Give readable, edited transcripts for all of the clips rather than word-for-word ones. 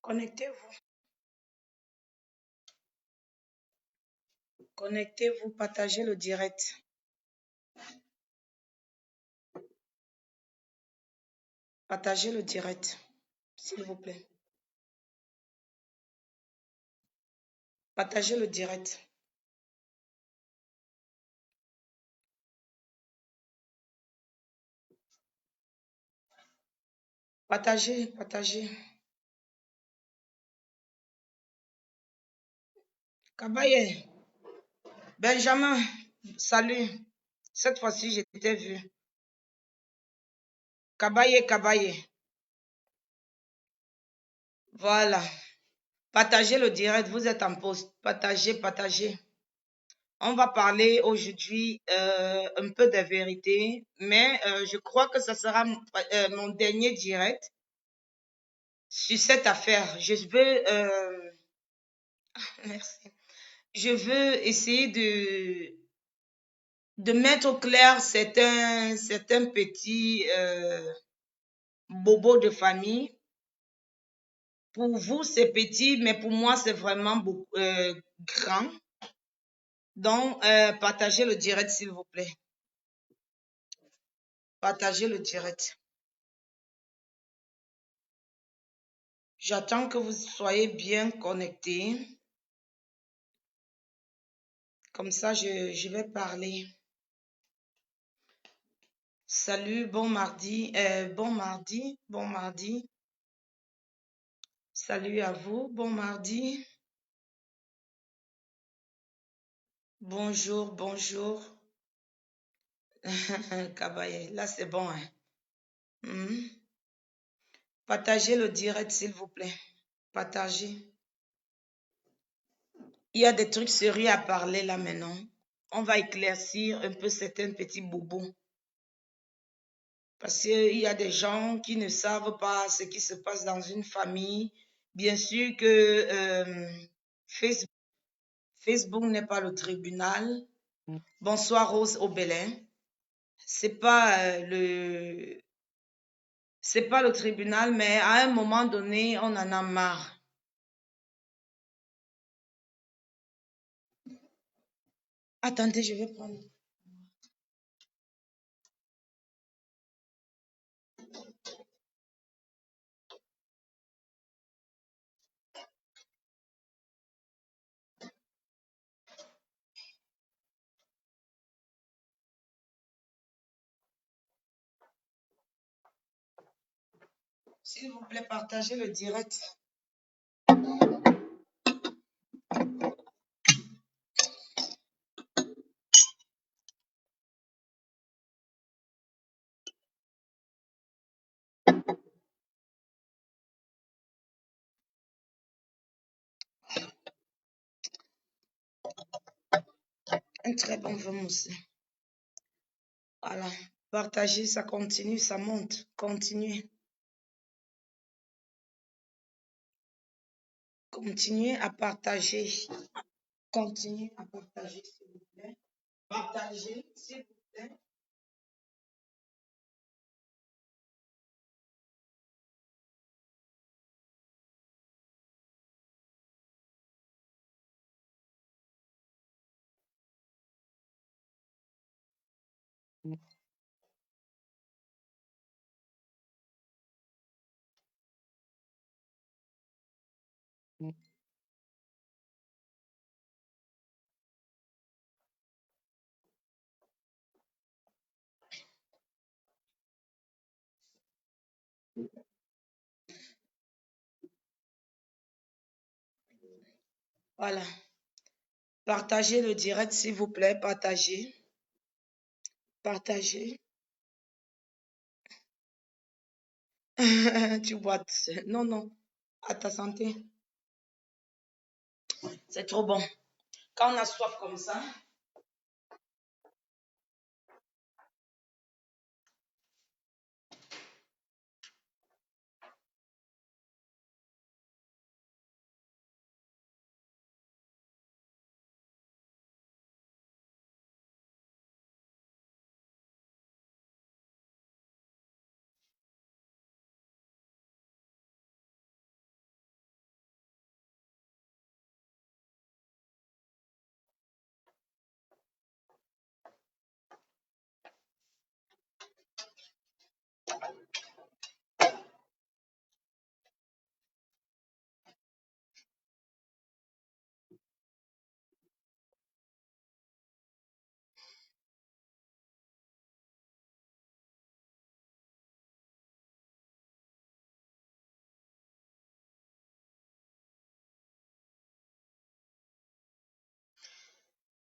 Connectez-vous. Connectez-vous, partagez le direct. Partagez le direct, s'il vous plaît. Partagez le direct. Partagez, partagez. Kabaye, Benjamin, salut. Cette fois-ci, je t'ai vu. Kabaye, Kabaye. Voilà. Partagez le direct, vous êtes en pause. Partagez, partagez. On va parler aujourd'hui un peu de vérité, mais je crois que ce sera mon dernier direct sur cette affaire. Merci. Je veux essayer de mettre au clair certains petits bobos de famille. Pour vous, c'est petit, mais pour moi, c'est vraiment beaucoup, grand. Donc, partagez le direct, s'il vous plaît. Partagez le direct. J'attends que vous soyez bien connectés. Comme ça, je vais parler. Salut, bon mardi. Bon mardi, bon mardi. Salut à vous, bon mardi. Bonjour, bonjour. Kabaye, là c'est bon. Hein? Partagez le direct, s'il vous plaît. Partagez. Il y a des trucs sérieux à parler là maintenant. On va éclaircir un peu certains petits bobos. Parce qu'il y a des gens qui ne savent pas ce qui se passe dans une famille. Bien sûr que Facebook n'est pas le tribunal. Bonsoir Rose Obélin. C'est pas c'est pas le tribunal, mais à un moment donné, on en a marre. Attendez, je vais prendre. S'il vous plaît, partagez le direct. Un très bon vin aussi. Voilà. Partagez, ça continue, ça monte. Continuez. Continuez à partager. Continuez à partager, s'il vous plaît. Partagez, s'il vous plaît. Voilà. Partagez le direct, s'il vous plaît. Partagez. Partagez. Tu bois. Non, non. À ta santé. C'est trop bon. Quand on a soif comme ça,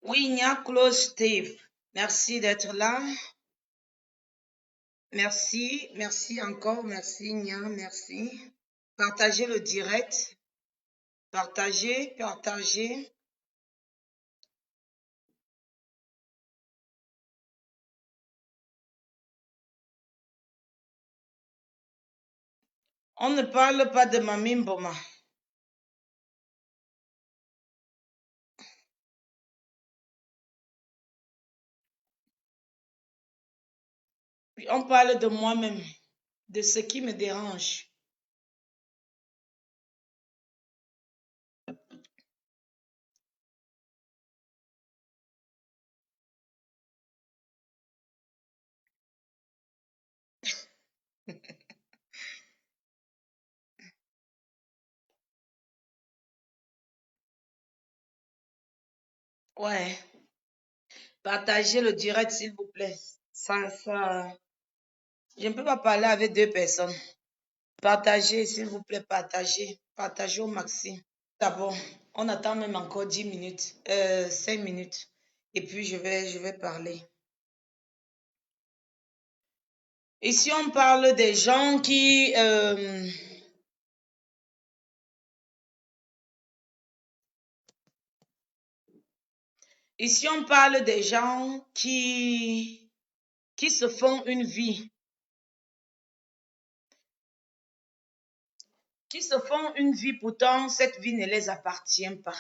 Oui, Nia Close Steve. Merci d'être là. Merci, merci encore, merci Nia, merci. Partagez le direct. Partagez, partagez. On ne parle pas de Mamie Mboma. On parle de moi-même, de ce qui me dérange. Ouais. Partagez le direct, s'il vous plaît. Je ne peux pas parler avec deux personnes. Partagez, s'il vous plaît, partagez. Partagez au maxi. D'abord, on attend même encore 10 minutes, 5 minutes. Et puis, je vais parler. Ici, on parle des gens qui... ici, on parle des gens qui se font une vie. Qui se font une vie, pourtant, cette vie ne les appartient pas.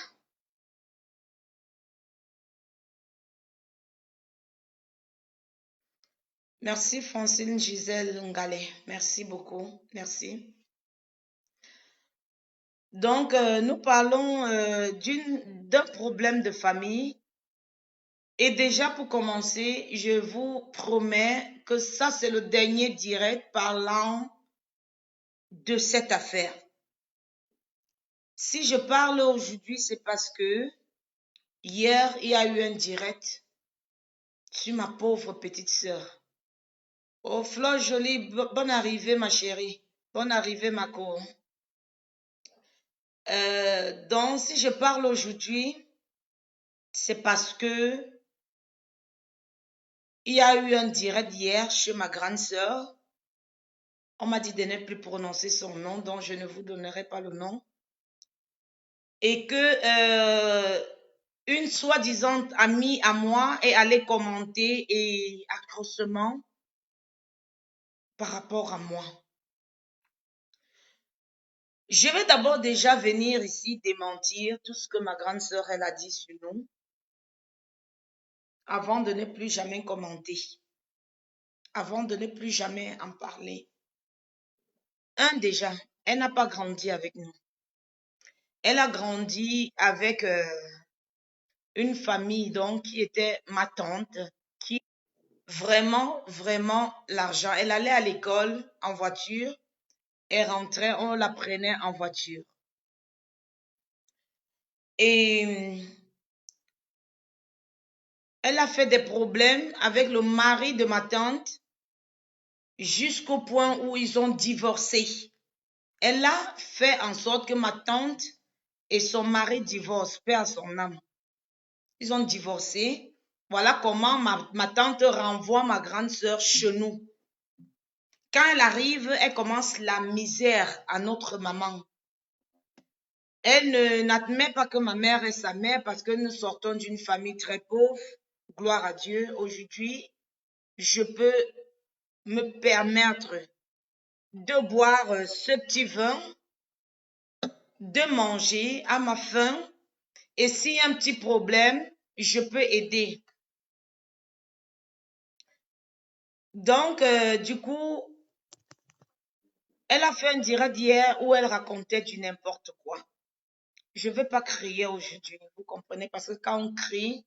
Merci, Francine Gisèle Ngale. Merci beaucoup. Merci. Donc, nous parlons d'un problème de famille. Et déjà, pour commencer, je vous promets que ça, c'est le dernier direct parlant de cette affaire. Si je parle aujourd'hui, c'est parce que hier, il y a eu un direct sur ma pauvre petite sœur. Oh, Flore Jolie, bonne arrivée, ma chérie. Bonne arrivée, ma co. Donc, si je parle aujourd'hui, c'est parce que il y a eu un direct hier chez ma grande sœur. On m'a dit de ne plus prononcer son nom, donc je ne vous donnerai pas le nom. Et que une soi-disant amie à moi est allée commenter et atrocement par rapport à moi. Je vais d'abord déjà venir ici démentir tout ce que ma grande sœur elle a dit sur nous avant de ne plus jamais commenter, avant de ne plus jamais en parler. Un déjà, elle n'a pas grandi avec nous. Elle a grandi avec une famille donc qui était ma tante, qui vraiment, vraiment l'argent. Elle allait à l'école en voiture et rentrait, on la prenait en voiture. Et elle a fait des problèmes avec le mari de ma tante jusqu'au point où ils ont divorcé. Elle a fait en sorte que ma tante et son mari divorcent, paix à son âme. Ils ont divorcé. Voilà comment ma tante renvoie ma grande sœur chez nous. Quand elle arrive, elle commence la misère à notre maman. Elle n'admet pas que ma mère est sa mère parce que nous sortons d'une famille très pauvre. Gloire à Dieu. Aujourd'hui, je peux me permettre de boire ce petit vin, de manger à ma faim. Et s'il y a un petit problème, je peux aider. Donc, du coup, elle a fait un direct hier où elle racontait du n'importe quoi. Je ne vais pas crier aujourd'hui, vous comprenez, parce que quand on crie,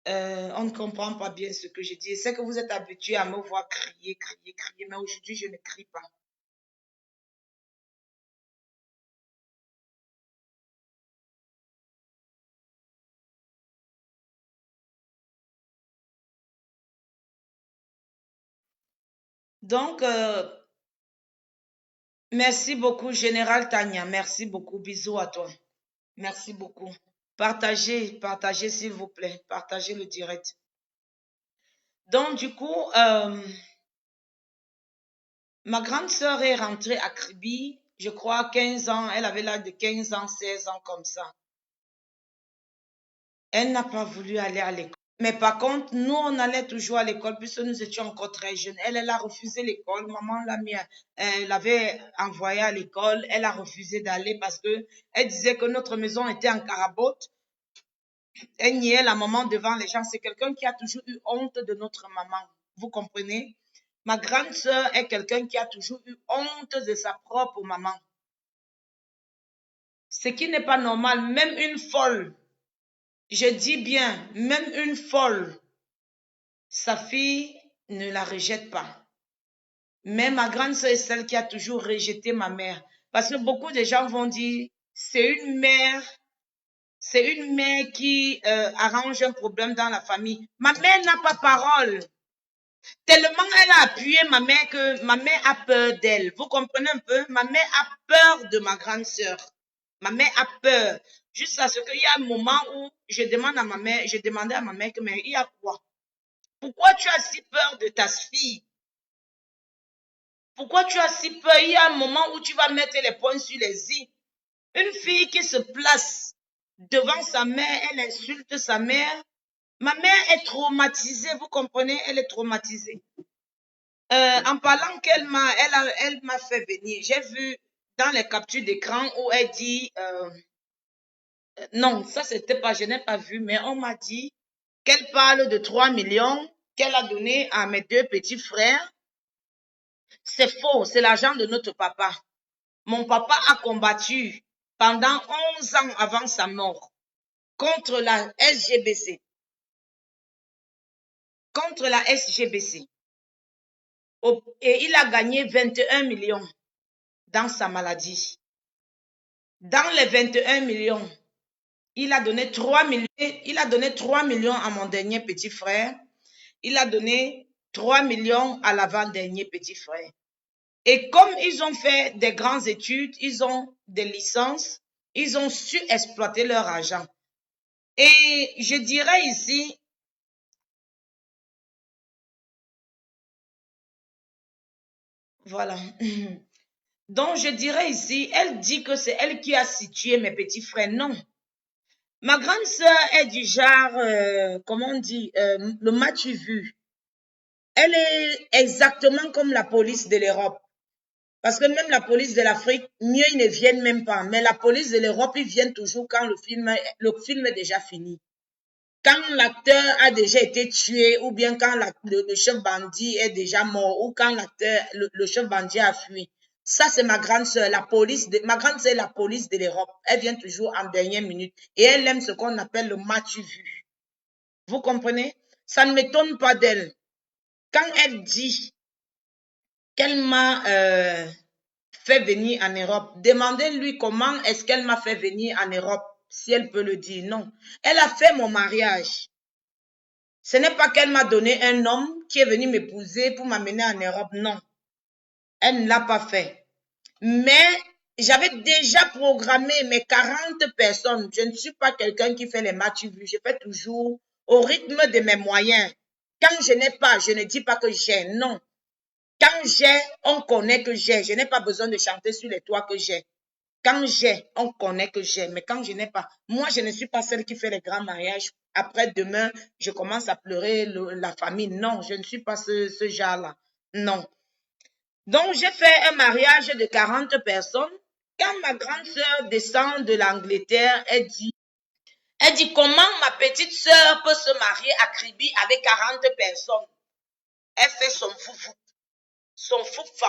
on ne comprend pas bien ce que je dis. C'est que vous êtes habitué à me voir crier, crier, crier, mais aujourd'hui, je ne crie pas. Donc, merci beaucoup, Général Tania. Merci beaucoup. Bisous à toi. Merci beaucoup. Partagez, partagez s'il vous plaît. Partagez le direct. Donc, du coup, ma grande sœur est rentrée à Kribi, je crois 15 ans. Elle avait l'âge de 15 ans, 16 ans comme ça. Elle n'a pas voulu aller à l'école. Mais par contre, nous, on allait toujours à l'école puisque nous étions encore très jeunes. Elle a refusé l'école. Maman l'a mis, l'avait envoyée à l'école. Elle a refusé d'aller parce que elle disait que notre maison était en carabote. Elle niait la maman devant les gens. C'est quelqu'un qui a toujours eu honte de notre maman. Vous comprenez? Ma grande sœur est quelqu'un qui a toujours eu honte de sa propre maman. Ce qui n'est pas normal. Même une folle, je dis bien, même une folle, sa fille ne la rejette pas. Mais ma grande sœur est celle qui a toujours rejeté ma mère. Parce que beaucoup de gens vont dire, c'est une mère qui arrange un problème dans la famille. Ma mère n'a pas parole. Tellement elle a appuyé ma mère que ma mère a peur d'elle. Vous comprenez un peu? Ma mère a peur de ma grande sœur. Ma mère a peur. Jusqu'à ce qu'il y a un moment où je demandais à ma mère que, mais il y a quoi? Pourquoi tu as si peur de ta fille? Pourquoi tu as si peur? Il y a un moment où tu vas mettre les points sur les i. Une fille qui se place devant sa mère, elle insulte sa mère. Ma mère est traumatisée, vous comprenez? Elle est traumatisée. En parlant qu'elle m'a fait venir. J'ai vu dans les captures d'écran où elle dit, non, ça c'était pas, je n'ai pas vu, mais on m'a dit qu'elle parle de 3 millions qu'elle a donné à mes deux petits frères. C'est faux, c'est l'argent de notre papa. Mon papa a combattu pendant 11 ans avant sa mort contre la SGBC. Contre la SGBC. Et il a gagné 21 millions dans sa maladie. Dans les 21 millions, il a donné 3 millions, il a donné 3 millions à mon dernier petit frère. Il a donné 3 millions à l'avant-dernier petit frère. Et comme ils ont fait des grandes études, ils ont des licences, ils ont su exploiter leur argent. Et je dirais ici, voilà. Donc je dirais ici, elle dit que c'est elle qui a situé mes petits frères. Non. Ma grande sœur est du genre, comment on dit, le match vu. Elle est exactement comme la police de l'Europe. Parce que même la police de l'Afrique, mieux ils ne viennent même pas. Mais la police de l'Europe, ils viennent toujours quand le film est déjà fini. Quand l'acteur a déjà été tué, ou bien quand le chef bandit est déjà mort, ou quand le chef bandit a fui. Ça, c'est ma grande sœur, ma grande sœur est la police de l'Europe. Elle vient toujours en dernière minute. Et elle aime ce qu'on appelle le match vu. Vous comprenez? Ça ne m'étonne pas d'elle. Quand elle dit qu'elle m'a fait venir en Europe, demandez-lui comment est-ce qu'elle m'a fait venir en Europe, si elle peut le dire. Non. Elle a fait mon mariage. Ce n'est pas qu'elle m'a donné un homme qui est venu m'épouser pour m'amener en Europe. Non. Elle ne l'a pas fait. Mais j'avais déjà programmé mes 40 personnes. Je ne suis pas quelqu'un qui fait les matchs vus. Je fais toujours au rythme de mes moyens. Quand je n'ai pas, je ne dis pas que j'ai. Non. Quand j'ai, on connaît que j'ai. Je n'ai pas besoin de chanter sur les toits que j'ai. Quand j'ai, on connaît que j'ai. Mais quand je n'ai pas, moi, je ne suis pas celle qui fait les grands mariages. Après, demain, je commence à pleurer la famille. Non, je ne suis pas ce genre-là. Non. Donc, j'ai fait un mariage de 40 personnes. Quand ma grande sœur descend de l'Angleterre, elle dit comment ma petite sœur peut se marier à Kribi avec 40 personnes. Elle fait son foufou, son foufou.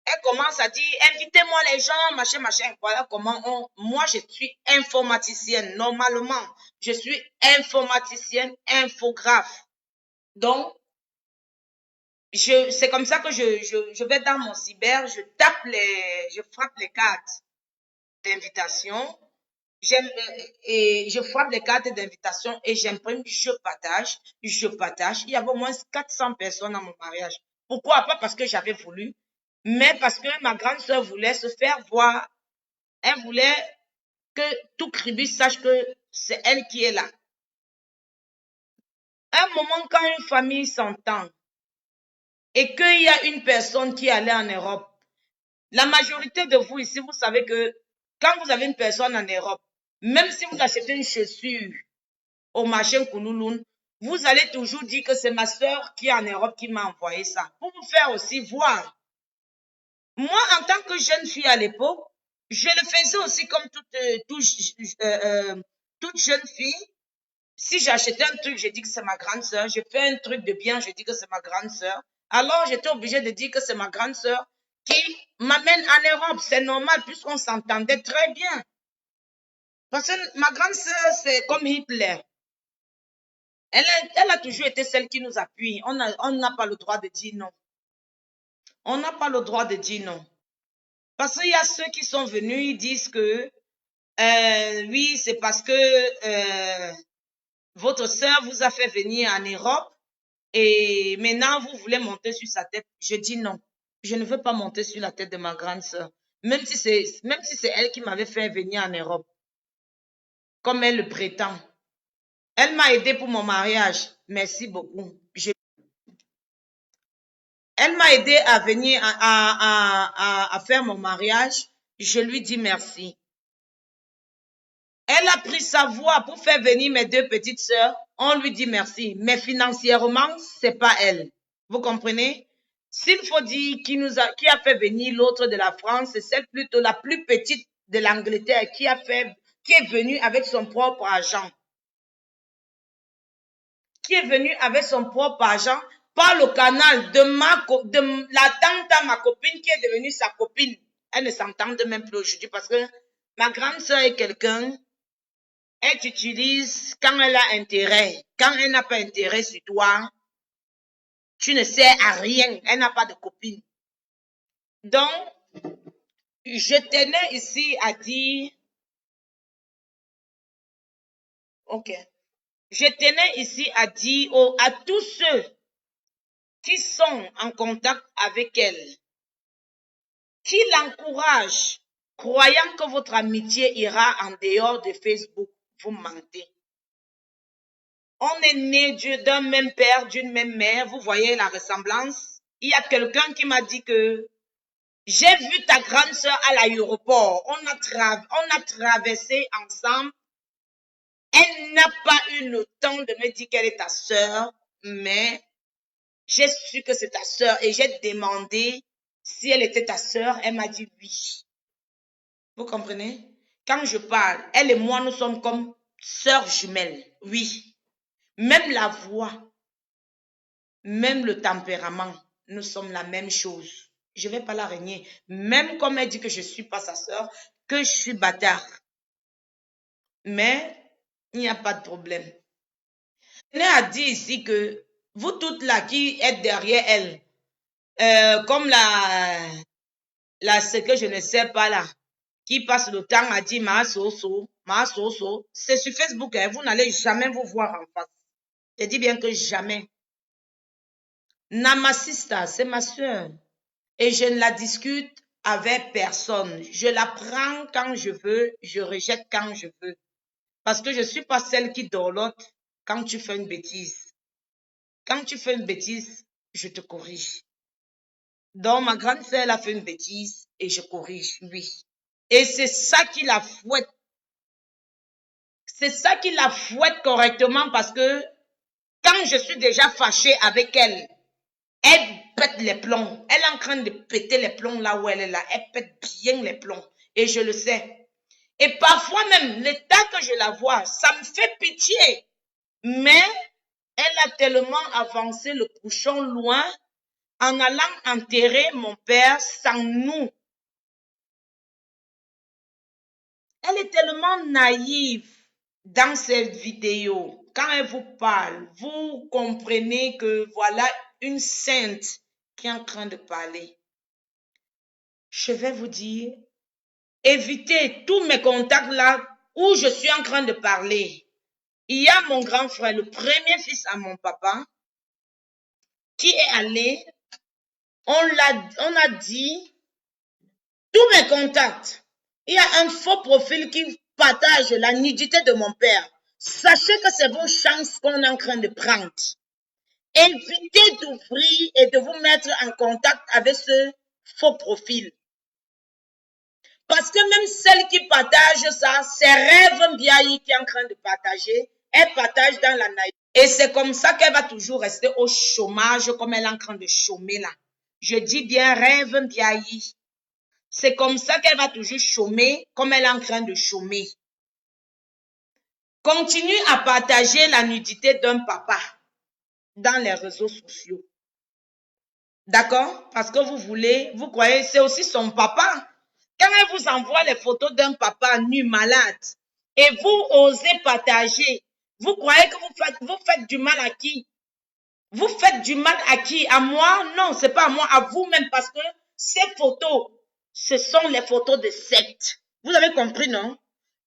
Elle commence à dire, invitez-moi les gens, machin, machin. Voilà comment moi je suis informaticienne. Normalement, je suis informaticienne, infographe. Donc, c'est comme ça que je vais dans mon cyber, je frappe les cartes d'invitation. Et je frappe les cartes d'invitation et j'imprime, je partage, je partage. Il y avait au moins 400 personnes à mon mariage. Pourquoi? Pas parce que j'avais voulu, mais parce que ma grande sœur voulait se faire voir. Elle voulait que tout Kribi sache que c'est elle qui est là. À un moment, quand une famille s'entend et qu'il y a une personne qui est allée en Europe, la majorité de vous ici, vous savez que quand vous avez une personne en Europe, même si vous achetez une chaussure au marché Koulouloun, vous allez toujours dire que c'est ma soeur qui est en Europe qui m'a envoyé ça. Pour vous faire aussi voir. Moi, en tant que jeune fille à l'époque, je le faisais aussi comme toute jeune fille. Si j'achetais un truc, je dis que c'est ma grande sœur. Je fais un truc de bien, je dis que c'est ma grande sœur. Alors, j'étais obligée de dire que c'est ma grande sœur qui m'amène en Europe. C'est normal puisqu'on s'entendait très bien. Parce que ma grande sœur, c'est comme Hitler. Elle a toujours été celle qui nous appuie. On n'a pas le droit de dire non. On n'a pas le droit de dire non. Parce qu'il y a ceux qui sont venus, ils disent que oui, c'est parce que votre sœur vous a fait venir en Europe et maintenant vous voulez monter sur sa tête. Je dis non. Je ne veux pas monter sur la tête de ma grande sœur. Même si c'est elle qui m'avait fait venir en Europe. Comme elle le prétend. Elle m'a aidé pour mon mariage. Merci beaucoup. Elle m'a aidé à venir à faire mon mariage. Je lui dis merci. Elle a pris sa voix pour faire venir mes deux petites sœurs. On lui dit merci. Mais financièrement, c'est pas elle. Vous comprenez? S'il faut dire qui a fait venir l'autre de la France, c'est celle plutôt la plus petite de l'Angleterre qui est venue avec son propre argent. Qui est venue avec son propre argent par le canal de la tante à ma copine qui est devenue sa copine. Elle ne s'entendent même plus aujourd'hui parce que ma grande sœur est quelqu'un. Elle t'utilise quand elle a intérêt. Quand elle n'a pas intérêt sur toi, tu ne sers à rien. Elle n'a pas de copine. Donc, je tenais ici à dire, ok, je tenais ici à dire à tous ceux qui sont en contact avec elle, qui l'encouragent, croyant que votre amitié ira en dehors de Facebook, vous mentez. On est né d'un même père, d'une même mère. Vous voyez la ressemblance? Il y a quelqu'un qui m'a dit que j'ai vu ta grande sœur à l'aéroport. On a traversé ensemble. Elle n'a pas eu le temps de me dire qu'elle est ta sœur, mais j'ai su que c'est ta sœur et j'ai demandé si elle était ta sœur. Elle m'a dit oui. Vous comprenez? Quand je parle, elle et moi, nous sommes comme sœurs jumelles. Oui. Même la voix, même le tempérament, nous sommes la même chose. Je ne vais pas la régner. Même comme elle dit que je ne suis pas sa sœur, que je suis bâtard. Mais il n'y a pas de problème. Je tenais à dire ici que vous toutes là qui êtes derrière elle, comme ce que je ne sais pas là, qui passe le temps à dire ma soso, c'est sur Facebook, hein, vous n'allez jamais vous voir en face. Je dis bien que jamais. Namasista, c'est ma soeur. Et je ne la discute avec personne. Je la prends quand je veux, je rejette quand je veux. Parce que je ne suis pas celle qui dorlote quand tu fais une bêtise. Quand tu fais une bêtise, je te corrige. Donc, ma grande sœur, elle a fait une bêtise et je corrige, oui. Et c'est ça qui la fouette. C'est ça qui la fouette correctement parce que quand je suis déjà fâchée avec elle, elle pète les plombs. Elle est en train de péter les plombs là où elle est là. Elle pète bien les plombs. Et je le sais. Et parfois même, l'état que je la vois, ça me fait pitié. Mais elle a tellement avancé le bouchon loin en allant enterrer mon père sans nous. Elle est tellement naïve dans cette vidéo. Quand elle vous parle, vous comprenez que voilà une sainte qui est en train de parler. Je vais vous dire, évitez tous mes contacts là où je suis en train de parler. Il y a mon grand frère, le premier fils à mon papa, qui est allé, on a dit, tous mes contacts. Il y a un faux profil qui partage la nudité de mon père, sachez que c'est vos chances qu'on est en train de prendre. Évitez d'ouvrir et de vous mettre en contact avec ce faux profil. Parce que même celle qui partage ça, c'est Rêve Mbiaye qui est en train de partager. Elle partage dans la naïveté. Et c'est comme ça qu'elle va toujours rester au chômage comme elle est en train de chômer là. Je dis bien Rêve Mbiaye. C'est comme ça qu'elle va toujours chômer comme elle est en train de chômer. Continue à partager la nudité d'un papa dans les réseaux sociaux. D'accord? Parce que vous croyez, c'est aussi son papa. Quand elle vous envoie les photos d'un papa nu, malade, et vous osez partager, vous croyez que vous faites du mal à qui? Vous faites du mal à qui? À moi? Non, c'est pas à moi, à vous-même, parce que ces photos, ce sont les photos de sectes. Vous avez compris, non?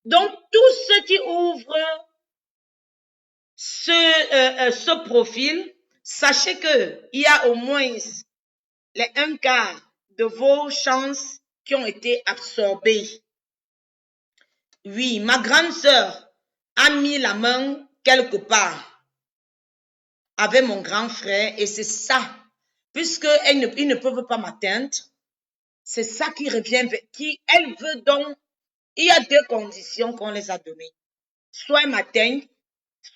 Donc, tous ceux qui ouvrent ce profil, sachez que il y a au moins les 1/4 de vos chances qui ont été absorbées. Oui, ma grande sœur a mis la main quelque part avec mon grand frère et c'est ça, puisqu'ils ne peuvent pas m'atteindre, c'est ça qui revient, elle veut donc, il y a 2 conditions qu'on les a données. Soit elle m'atteigne,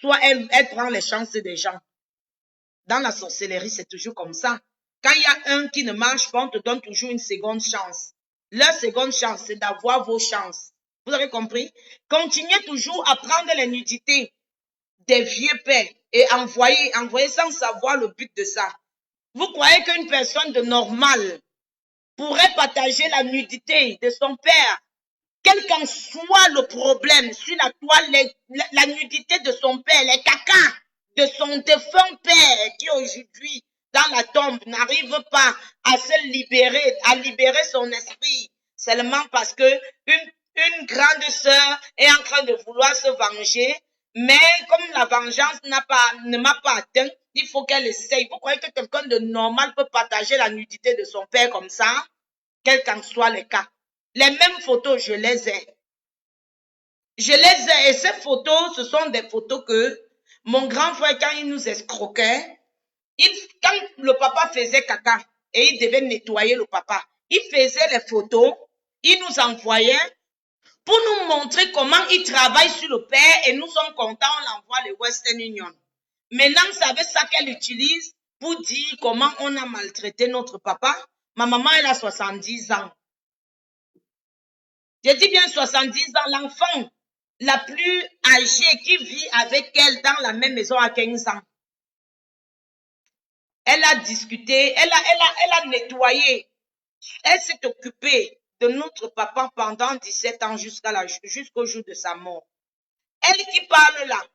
soit elle prend les chances des gens. Dans la sorcellerie, c'est toujours comme ça. Quand il y a un qui ne marche pas, on te donne toujours une seconde chance. La seconde chance, c'est d'avoir vos chances. Vous avez compris? Continuez toujours à prendre les nudités des vieux pères et envoyer sans savoir le but de ça. Vous croyez qu'une personne de normale pourrait partager la nudité de son père, quel qu'en soit le problème, sur la toile, la nudité de son père, les cacas de son défunt père qui aujourd'hui dans la tombe n'arrive pas à se libérer, à libérer son esprit seulement parce que une grande sœur est en train de vouloir se venger, mais comme la vengeance ne m'a pas atteint, il faut qu'elle essaye. Vous croyez que quelqu'un de normal peut partager la nudité de son père comme ça, quel qu'en soit le cas? Les mêmes photos, je les ai. Je les ai. Et ces photos, ce sont des photos que mon grand frère, quand il nous escroquait, quand le papa faisait caca et il devait nettoyer le papa, il faisait les photos, il nous envoyait pour nous montrer comment il travaille sur le père et nous sommes contents, on l'envoie le Western Union. Maintenant, c'est avec ça qu'elle utilise pour dire comment on a maltraité notre papa. Ma maman, elle a 70 ans. Je dis bien 70 ans, l'enfant la plus âgée qui vit avec elle dans la même maison à 15 ans. Elle a discuté, elle a nettoyé, elle s'est occupée de notre papa pendant 17 ans jusqu'au jour de sa mort. Elle qui parle là,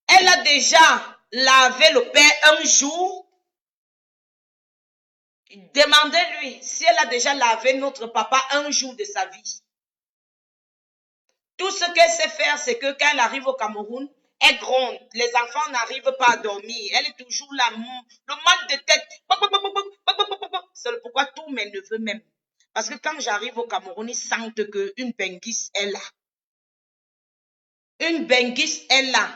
elle a déjà lavé le père un jour. Demandez-lui si elle a déjà lavé notre papa un jour de sa vie. Tout ce qu'elle sait faire, c'est que quand elle arrive au Cameroun, elle gronde. Les enfants n'arrivent pas à dormir. Elle est toujours là. Le mal de tête. C'est pourquoi tous mes neveux même. Parce que quand j'arrive au Cameroun, ils sentent qu'une benguisse est là. Une benguisse est là.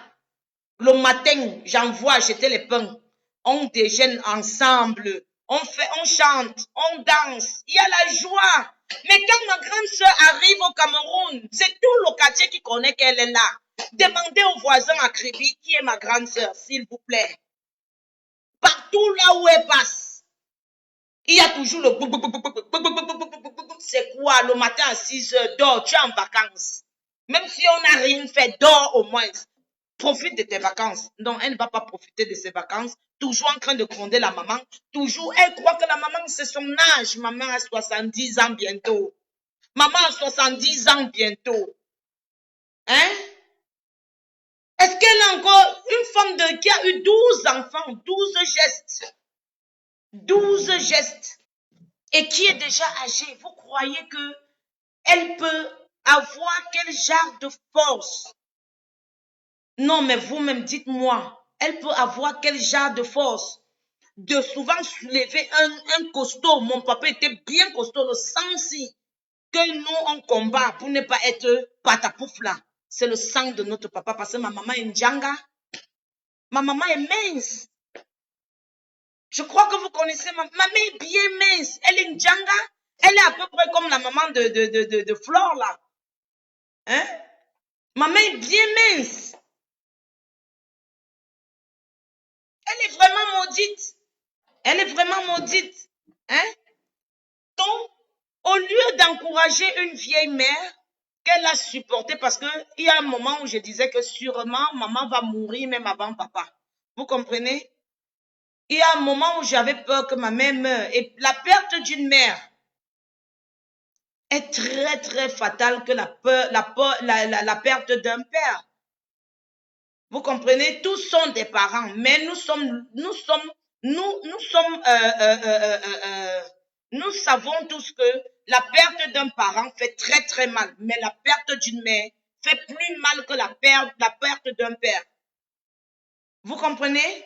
Le matin, j'envoie acheter les pains. On déjeune ensemble. On chante, on danse. Il y a la joie. Mais quand ma grande sœur arrive au Cameroun, c'est tout le quartier qui connaît qu'elle est là. Demandez aux voisins à Kribi qui est ma grande sœur, s'il vous plaît. Partout là où elle passe, il y a toujours le c'est quoi le matin à 6 heures, dors, tu es en vacances. Même si on n'a rien fait, dors au moins. Profite de tes vacances. Non, elle ne va pas profiter de ses vacances. Toujours en train de gronder la maman. Toujours, elle croit que la maman, c'est son âge. Maman a 70 ans bientôt. Maman a 70 ans bientôt. Hein? Est-ce qu'elle est encore une femme qui a eu 12 enfants, 12 gestes? 12 gestes. Et qui est déjà âgée. Vous croyez que elle peut avoir quel genre de force? Non, mais vous-même, dites-moi, elle peut avoir quel genre de force? De souvent soulever un costaud. Mon papa était bien costaud, le sang-ci. que nous, on combat pour ne pas être patapouf là, c'est le sang de notre papa. Parce que ma maman est Ndjanga. Ma maman est mince. Je crois que vous connaissez ma maman est bien mince. Elle est Ndjanga. Elle est à peu près comme la maman de Flore là. Hein? Maman est bien mince. Elle est vraiment maudite. Elle est vraiment maudite. Hein? Donc, au lieu d'encourager une vieille mère qu'elle a supportée, parce qu'il y a un moment où je disais que sûrement maman va mourir même avant papa. Vous comprenez? Il y a un moment où j'avais peur que ma mère meure. Et la perte d'une mère est très, très fatale que la perte d'un père. Vous comprenez? Tous sont des parents, mais nous savons tous que la perte d'un parent fait très, très mal. Mais la perte d'une mère fait plus mal que la perte d'un père. Vous comprenez?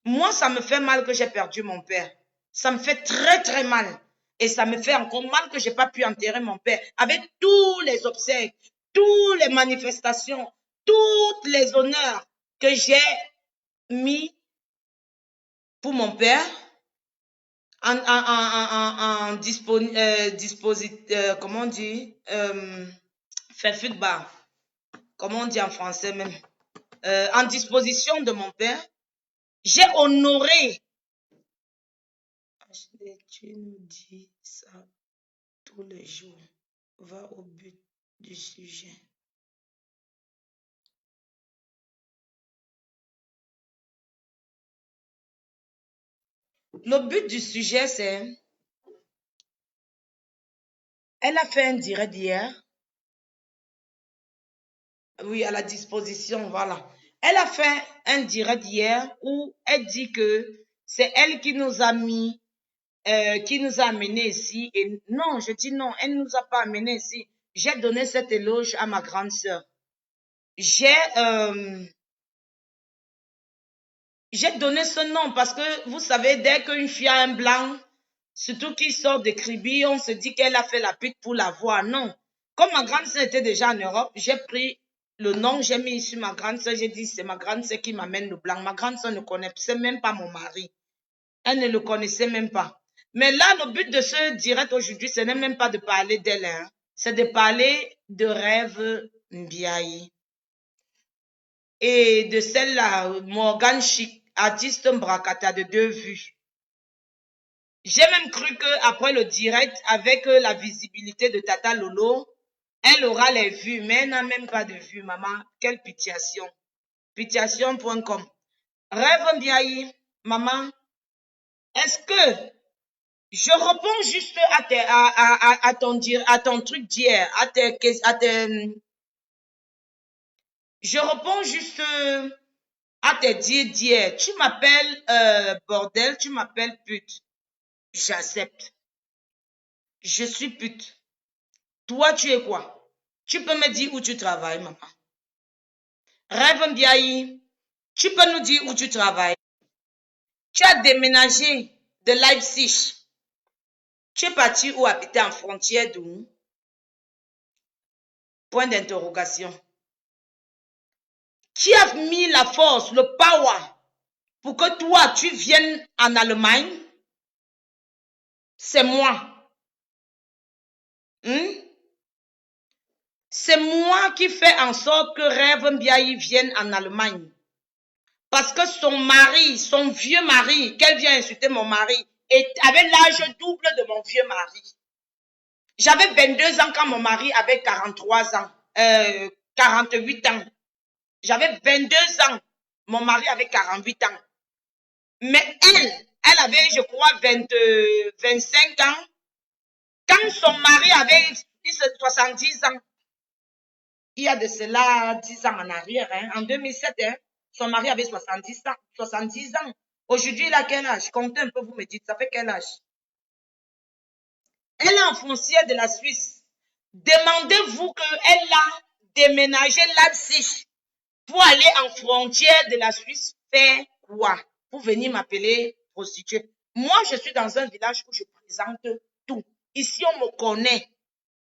Moi, ça me fait mal que j'ai perdu mon père. Ça me fait très, très mal. Et ça me fait encore mal que j'ai pas pu enterrer mon père. Avec tous les obsèques, toutes les manifestations, tous les honneurs que j'ai mis pour mon père comment on dit, comment on dit en français même, en disposition de mon père, j'ai honoré. Tu nous dis ça tous les jours. Va au but du sujet. Le but du sujet, c'est... Elle a fait un direct hier. Oui, à la disposition, voilà. Elle a fait un direct hier où elle dit que c'est elle qui nous a mis, qui nous a amenés ici. Et non, je dis non, elle ne nous a pas amenés ici. J'ai donné cet éloge à ma grande sœur. J'ai donné ce nom parce que, vous savez, dès qu'une fille a un blanc, surtout qui sort de Kribi, on se dit qu'elle a fait la pute pour l'avoir. Non. Comme ma grande sœur était déjà en Europe, j'ai pris le nom, j'ai mis sur ma grande sœur, j'ai dit c'est ma grande sœur qui m'amène le blanc. Ma grande sœur ne connaissait même pas mon mari. Elle ne le connaissait même pas. Mais là, le but de ce direct aujourd'hui, ce n'est même pas de parler d'elle, hein. C'est de parler de Rêve Mbiaye. Et de celle-là, Morgan Chic, artiste Mbrakata de 2 vues. J'ai même cru qu'après le direct, avec la visibilité de Tata Lolo, elle aura les vues, mais elle n'a même pas de vues, maman. Quelle pitiation. Pitiation.com. Rêve Mbiaye, maman, est-ce que je réponds juste à ton truc d'hier, je réponds juste à tes dires d'hier. Tu m'appelles bordel, tu m'appelles pute. J'accepte. Je suis pute. Toi, tu es quoi? Tu peux me dire où tu travailles, maman. Rêve Mbiaye, tu peux nous dire où tu travailles. Tu as déménagé de Leipzig. Tu es parti où habiter en frontière d'où? Point d'interrogation. Qui a mis la force, le power, pour que toi, tu viennes en Allemagne? C'est moi. C'est moi qui fais en sorte que Rêve Mbiaye vienne en Allemagne. Parce que son mari, son vieux mari, qu'elle vient insulter mon mari, avait l'âge double de mon vieux mari. J'avais 22 ans quand mon mari avait 43 ans, 48 ans. J'avais 22 ans. Mon mari avait 48 ans. Mais elle avait, je crois, 25 ans. Quand son mari avait 70 ans, il y a de cela 10 ans en arrière, hein, en 2007, hein, son mari avait 70 ans. 70 ans. Aujourd'hui, il a quel âge? Comptez un peu, vous me dites, ça fait quel âge? Elle est en foncière de la Suisse. Demandez-vous qu'elle a déménagé Leipzig pour aller en frontière de la Suisse faire quoi? Pour venir m'appeler prostituée. Moi, je suis dans un village où je présente tout. Ici, on me connaît.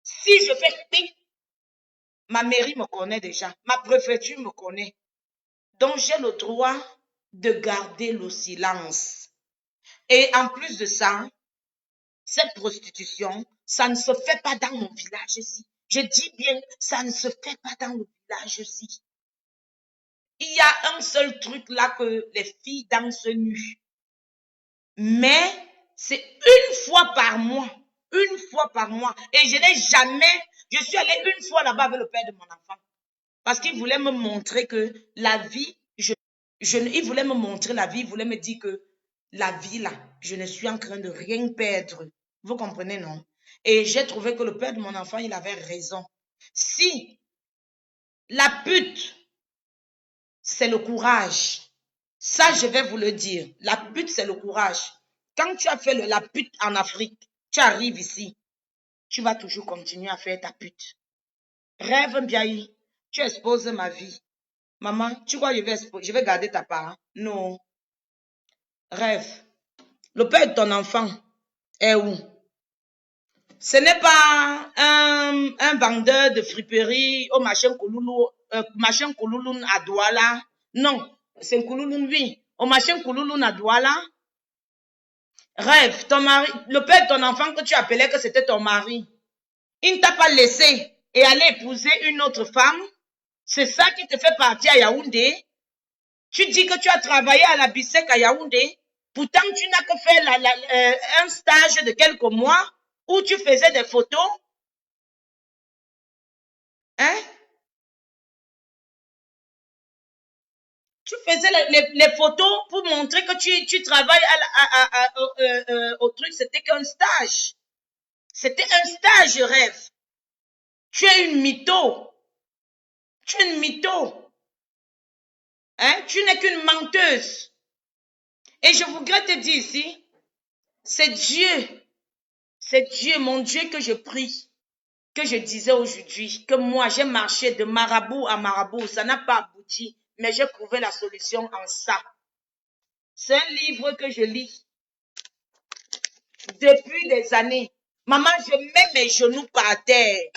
Si je fais pic, ma mairie me connaît déjà, ma préfecture me connaît. Donc, j'ai le droit de garder le silence. Et en plus de ça, cette prostitution, ça ne se fait pas dans mon village ici. Je dis bien, ça ne se fait pas dans le village ici. Il y a un seul truc là que les filles dansent nues. Mais c'est une fois par mois. Une fois par mois. Et je n'ai jamais, je suis allée une fois là-bas avec le père de mon enfant. Parce qu'il voulait me montrer que la vie, il voulait me montrer la vie, il voulait me dire que la vie là, je ne suis en train de rien perdre. Vous comprenez, non? Et j'ai trouvé que le père de mon enfant, il avait raison. Si la pute, c'est le courage. Ça, je vais vous le dire. La pute, c'est le courage. Quand tu as fait la pute en Afrique, tu arrives ici, tu vas toujours continuer à faire ta pute. Rêve bien, tu exposes ma vie. Maman, tu crois que je vais garder ta part? Non. Rêve. Le père de ton enfant est où? Ce n'est pas un vendeur de friperie au machin Koulouloun à Douala. Non, c'est Koulouloun, oui. Au machin Koulouloun à Douala. Rêve, ton mari, le père de ton enfant que tu appelais que c'était ton mari, il ne t'a pas laissé et aller épouser une autre femme. C'est ça qui te fait partir à Yaoundé. Tu dis que tu as travaillé à la BICEC à Yaoundé. Pourtant, tu n'as que fait un stage de quelques mois où tu faisais des photos. Hein? Tu faisais les photos pour montrer que tu travailles au truc. C'était qu'un stage. C'était un stage, rêve. Tu es une mytho. Tu es une mytho. Hein? Tu n'es qu'une menteuse. Et je voudrais te dire ici, c'est Dieu, mon Dieu que je prie, que je disais aujourd'hui, que moi j'ai marché de marabout à marabout, ça n'a pas abouti, mais j'ai trouvé la solution en ça. C'est un livre que je lis depuis des années. Maman, je mets mes genoux par terre,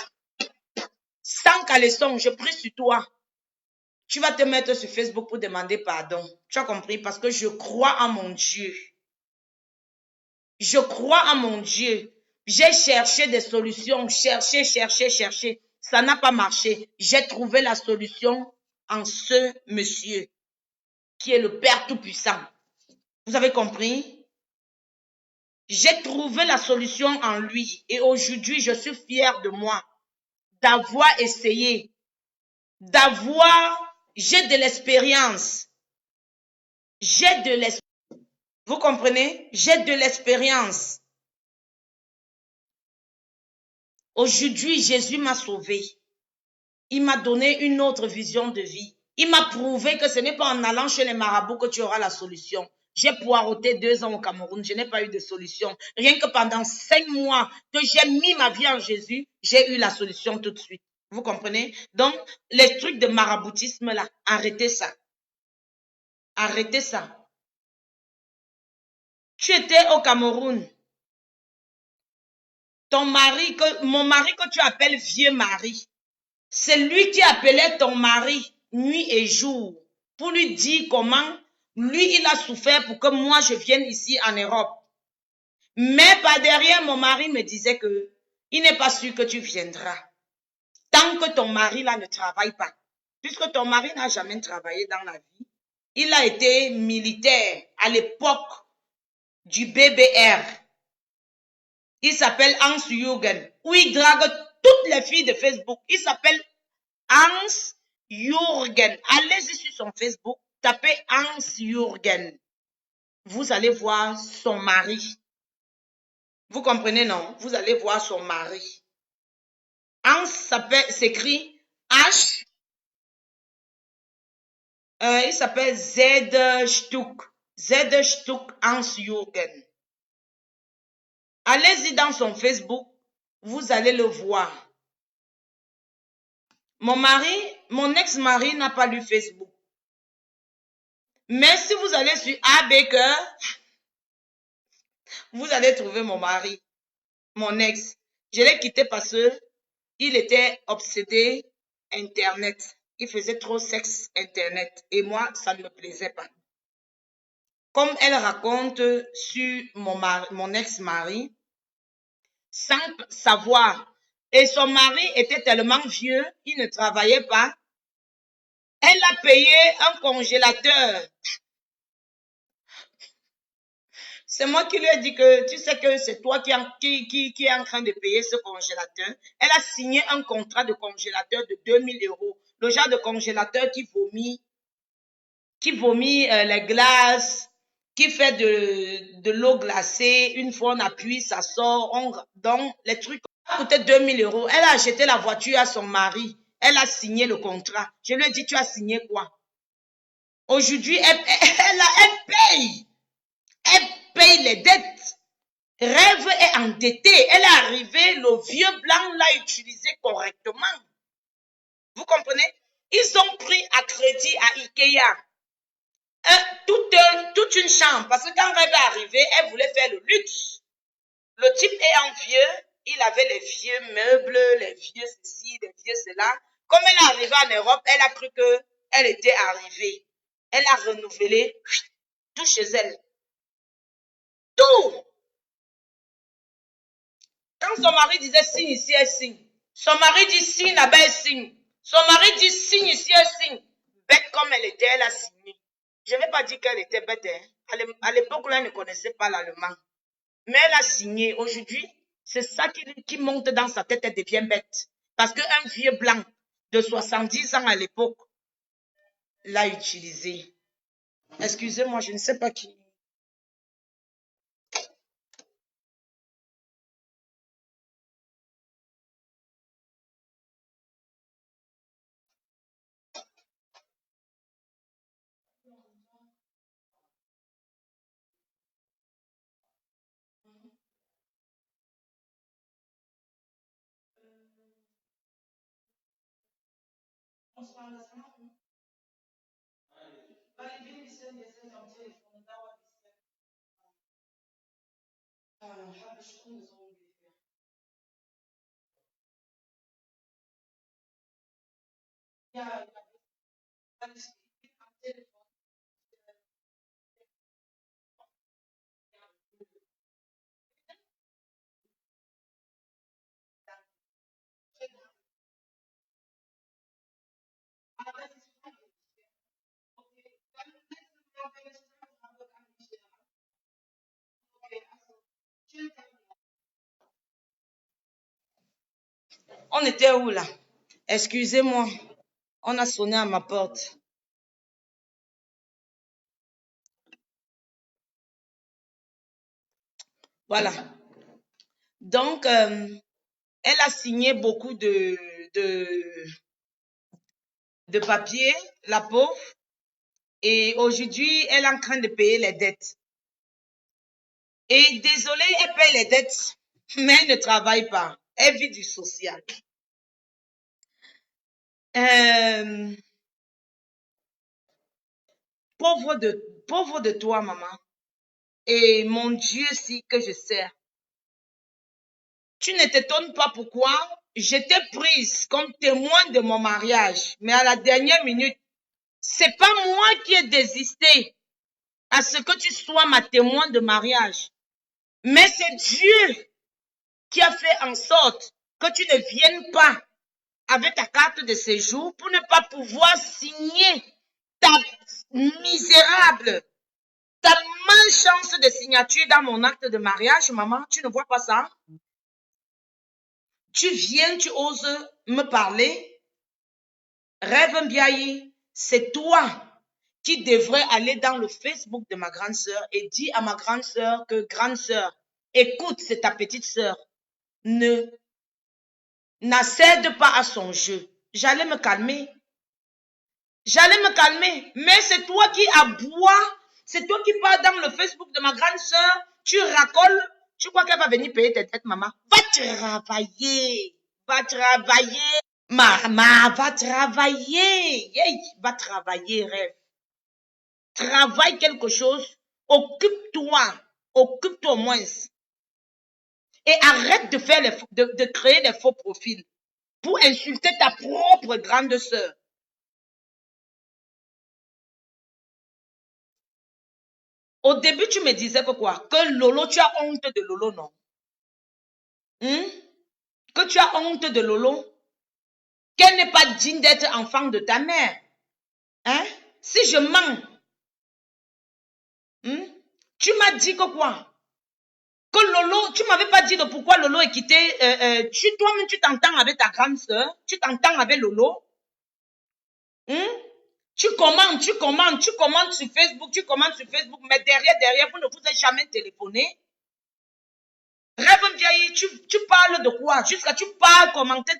sans caleçon, je prie sur toi. Tu vas te mettre sur Facebook pour demander pardon. Tu as compris? Parce que je crois en mon Dieu. Je crois en mon Dieu. J'ai cherché des solutions, cherché. Ça n'a pas marché. J'ai trouvé la solution en ce monsieur qui est le Père Tout-Puissant. Vous avez compris? J'ai trouvé la solution en lui. Et aujourd'hui, je suis fière de moi d'avoir essayé, j'ai de l'expérience. Vous comprenez? J'ai de l'expérience. Aujourd'hui, Jésus m'a sauvé. Il m'a donné une autre vision de vie. Il m'a prouvé que ce n'est pas en allant chez les marabouts que tu auras la solution. J'ai poireauté 2 ans au Cameroun, je n'ai pas eu de solution. Rien que pendant 5 mois que j'ai mis ma vie en Jésus, j'ai eu la solution tout de suite. Vous comprenez? Donc, les trucs de maraboutisme là, arrêtez ça. Arrêtez ça. Tu étais au Cameroun. Mon mari que tu appelles vieux mari, c'est lui qui appelait ton mari nuit et jour pour lui dire comment lui il a souffert pour que moi je vienne ici en Europe. Mais par derrière, mon mari me disait que il n'est pas sûr que tu viendras tant que ton mari là ne travaille pas. Puisque ton mari n'a jamais travaillé dans la vie. Il a été militaire à l'époque du BBR. Il s'appelle Hans Jürgen. Où il drague toutes les filles de Facebook. Il s'appelle Hans Jürgen. Allez-y sur son Facebook. Tapez Hans Jürgen. Vous allez voir son mari. Vous comprenez, non? Vous allez voir son mari. Hans s'écrit H. Il s'appelle Z Stuck. Z Stuck Hans Jürgen. Allez-y dans son Facebook. Vous allez le voir. Mon ex-mari n'a pas lu Facebook. Mais si vous allez sur Baker, vous allez trouver mon mari, mon ex. Je l'ai quitté parce que il était obsédé Internet. Il faisait trop sexe Internet. Et moi, ça ne me plaisait pas. Comme elle raconte sur mon ex-mari, sans savoir. Et son mari était tellement vieux, il ne travaillait pas. Elle a payé un congélateur. C'est moi qui lui ai dit que tu sais que c'est toi qui est en train de payer ce congélateur. Elle a signé un contrat de congélateur de 2000 €. Le genre de congélateur qui vomit les glaces, qui fait de l'eau glacée. Une fois on appuie, ça sort. Donc, les trucs coûtaient 2000 €. Elle a acheté la voiture à son mari. Elle a signé le contrat. Je lui ai dit, tu as signé quoi? Aujourd'hui, elle paye. Elle paye les dettes. Rêve est endetté. Elle est arrivée, le vieux blanc l'a utilisé correctement. Vous comprenez? Ils ont pris à crédit à Ikea toute une chambre. Parce que quand Rêve est arrivée, elle voulait faire le luxe. Le type est un vieux. Il avait les vieux meubles, les vieux ceci, les vieux cela. Comme elle est arrivée en Europe, elle a cru qu'elle était arrivée. Elle a renouvelé tout chez elle. Tout. Quand son mari disait signe ici, elle signe. Son mari dit signe là-bas, elle signe. Son mari dit signe ici, elle signe. Bête comme elle était, elle a signé. Je ne vais pas dire qu'elle était bête. Hein. À l'époque, elle ne connaissait pas l'allemand. Mais elle a signé. Aujourd'hui, c'est ça qui monte dans sa tête, elle devient bête. Parce qu'un vieux blanc de 70 ans à l'époque l'a utilisé. Excusez-moi, je ne sais pas qui. On était où là? Excusez-moi, on a sonné à ma porte. Voilà. Donc, elle a signé beaucoup de papiers, la pauvre. Et aujourd'hui, elle est en train de payer les dettes. Et désolée, elle paye les dettes, mais elle ne travaille pas. Elle vit du social. Pauvre de toi, maman. Et mon Dieu, si que je sers. Tu ne t'étonnes pas pourquoi j'étais prise comme témoin de mon mariage. Mais à la dernière minute, c'est pas moi qui ai désisté à ce que tu sois ma témoin de mariage. Mais c'est Dieu qui a fait en sorte que tu ne viennes pas avec ta carte de séjour pour ne pas pouvoir signer ta misérable, ta malchance de signature dans mon acte de mariage, maman. Tu ne vois pas ça? Tu viens, tu oses me parler. Rêve Mbiaye, c'est toi qui devrais aller dans le Facebook de ma grande sœur et dire à ma grande sœur que grande sœur, écoute, c'est ta petite sœur, n'accède pas à son jeu. J'allais me calmer. Mais c'est toi qui aboies, c'est toi qui pars dans le Facebook de ma grande sœur, tu racoles, tu crois qu'elle va venir payer tes dettes, maman? Va travailler, maman, va travailler, va travailler, rêve. Travaille quelque chose, occupe-toi au moins. Et arrête de créer des faux profils. pour insulter ta propre grande sœur. Au début, tu me disais que quoi? Que Lolo, tu as honte de Lolo, non? Que tu as honte de Lolo? Qu'elle n'est pas digne d'être enfant de ta mère. Hein? Si je mens, tu m'as dit que quoi? Que Lolo, tu m'avais pas dit de pourquoi Lolo est quitté. Toi-même, tu t'entends avec ta grande sœur. Tu t'entends avec Lolo. Tu commandes sur Facebook, mais derrière, vous ne vous êtes jamais téléphoné. Rêve vieille, tu parles de quoi? Jusqu'à tu parles, commenter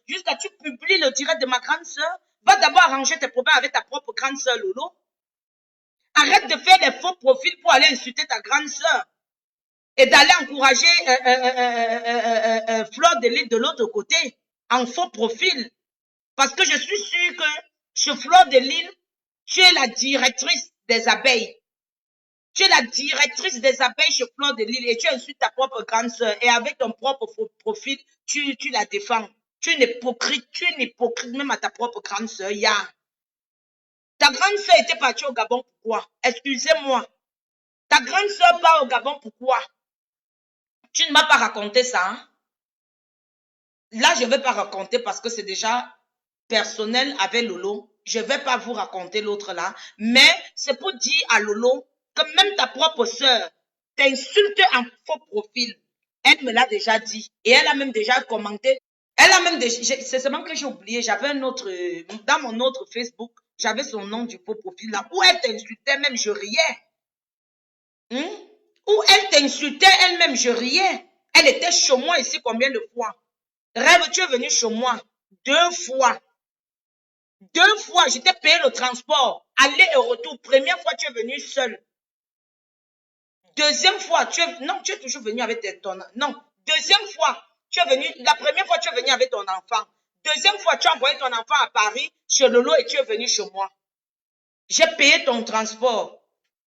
jusqu'à tu publies le direct de ma grande sœur. Va d'abord arranger tes problèmes avec ta propre grande sœur, Lolo. Arrête de faire des faux profils pour aller insulter ta grande sœur. Et d'aller encourager Fleur de Lys de l'autre côté, en faux profil. Parce que je suis sûre que chez Fleur de Lys, tu es la directrice des abeilles. Tu es la directrice des abeilles chez Fleur de Lys et tu insultes ta propre grande sœur. Et avec ton propre profil, tu la défends. Tu es une hypocrite même à ta propre grande sœur. Ta grande sœur était partie au Gabon, pourquoi? Excusez-moi. Ta grande sœur part au Gabon, pourquoi? Tu ne m'as pas raconté ça. Hein? Là, je ne vais pas raconter parce que c'est déjà personnel avec Lolo. Je ne vais pas vous raconter l'autre là. Mais c'est pour dire à Lolo que même ta propre sœur t'insulte en faux profil. Elle me l'a déjà dit. Et elle a même déjà commenté. Elle a même déjà... C'est seulement que j'ai oublié. J'avais un autre... Dans mon autre Facebook, j'avais son nom du faux profil là. Où elle t'insultait, même je riais. Où elle t'insultait elle-même, je riais. Elle était chez moi ici combien de fois? Rêve, tu es venu chez moi 2 fois. 2 fois, je t'ai payé le transport. Aller et retour. Première fois, tu es venu seul. Deuxième fois, tu es toujours venu avec ton... Non, deuxième fois, tu es venu... La première fois, tu es venu avec ton enfant. Deuxième fois, tu as envoyé ton enfant à Paris, chez Lolo, et tu es venu chez moi. J'ai payé ton transport.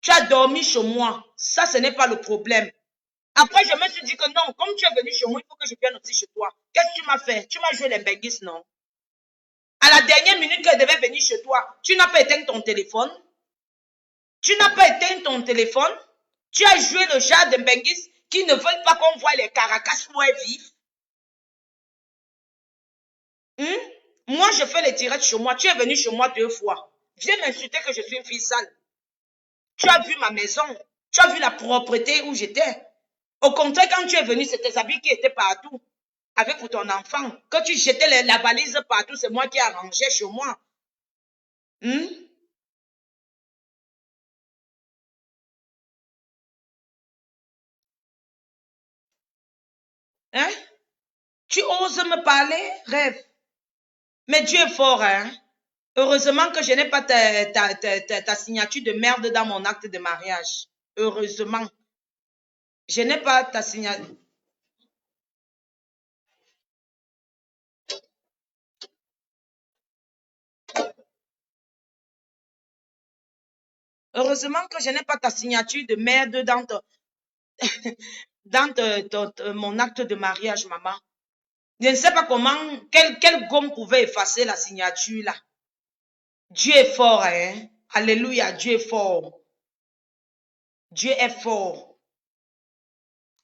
Tu as dormi chez moi. Ça, ce n'est pas le problème. Après, je me suis dit que non, comme tu es venu chez moi, il faut que je vienne aussi chez toi. Qu'est-ce que tu m'as fait? Tu m'as joué les benguis, non? À la dernière minute qu'elle devait venir chez toi, tu n'as pas éteint ton téléphone? Tu n'as pas éteint ton téléphone? Tu as joué le genre de benguis qui ne veulent pas qu'on voit les caracas moins vifs? Moi, je fais les directs chez moi. Tu es venu chez moi 2 fois. Viens m'insulter que je suis une fille sale. Tu as vu ma maison. Tu as vu la propreté où j'étais. Au contraire, quand tu es venu, c'était tes habits qui étaient partout. Avec pour ton enfant. Quand tu jetais la valise partout, c'est moi qui ai arrangé chez moi. Hein? Tu oses me parler? Rêve. Mais Dieu est fort, hein? Heureusement que je n'ai pas ta signature de merde dans mon acte de mariage. Heureusement. Je n'ai pas ta signature. Heureusement que je n'ai pas ta signature de merde dans mon acte de mariage, maman. Je ne sais pas comment, quelle gomme pouvait effacer la signature là. Dieu est fort, hein. Alléluia, Dieu est fort. Dieu est fort.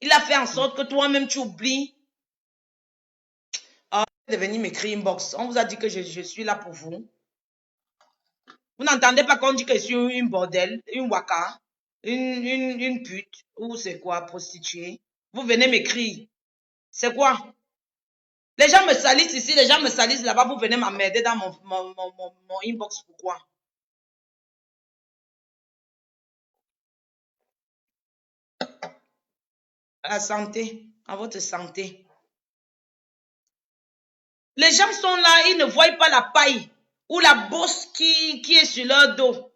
Il a fait en sorte que toi-même tu oublies. De venir m'écrire inbox. On vous a dit que je suis là pour vous. Vous n'entendez pas qu'on dit que je suis une bordel, une waka, une pute, ou c'est quoi, prostituée. Vous venez m'écrire. C'est quoi? Les gens me salissent ici, les gens me salissent là-bas, vous venez m'emmerder dans mon inbox, pourquoi? À la santé, à votre santé. Les gens sont là, ils ne voient pas la paille ou la bosse qui est sur leur dos.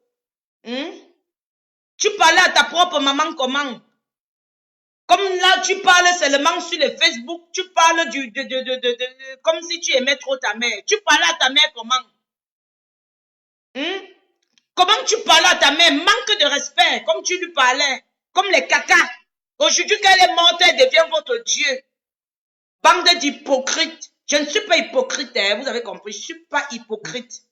Tu parlais à ta propre maman comment? Comme là, tu parles seulement sur le Facebook, tu parles comme si tu aimais trop ta mère. Tu parlais à ta mère comment? Comment tu parlais à ta mère? Manque de respect, comme tu lui parlais. Comme les cacas. Aujourd'hui qu'elle est morte, elle devient votre Dieu. Bande d'hypocrites. Je ne suis pas hypocrite, hein, vous avez compris. Je ne suis pas hypocrite.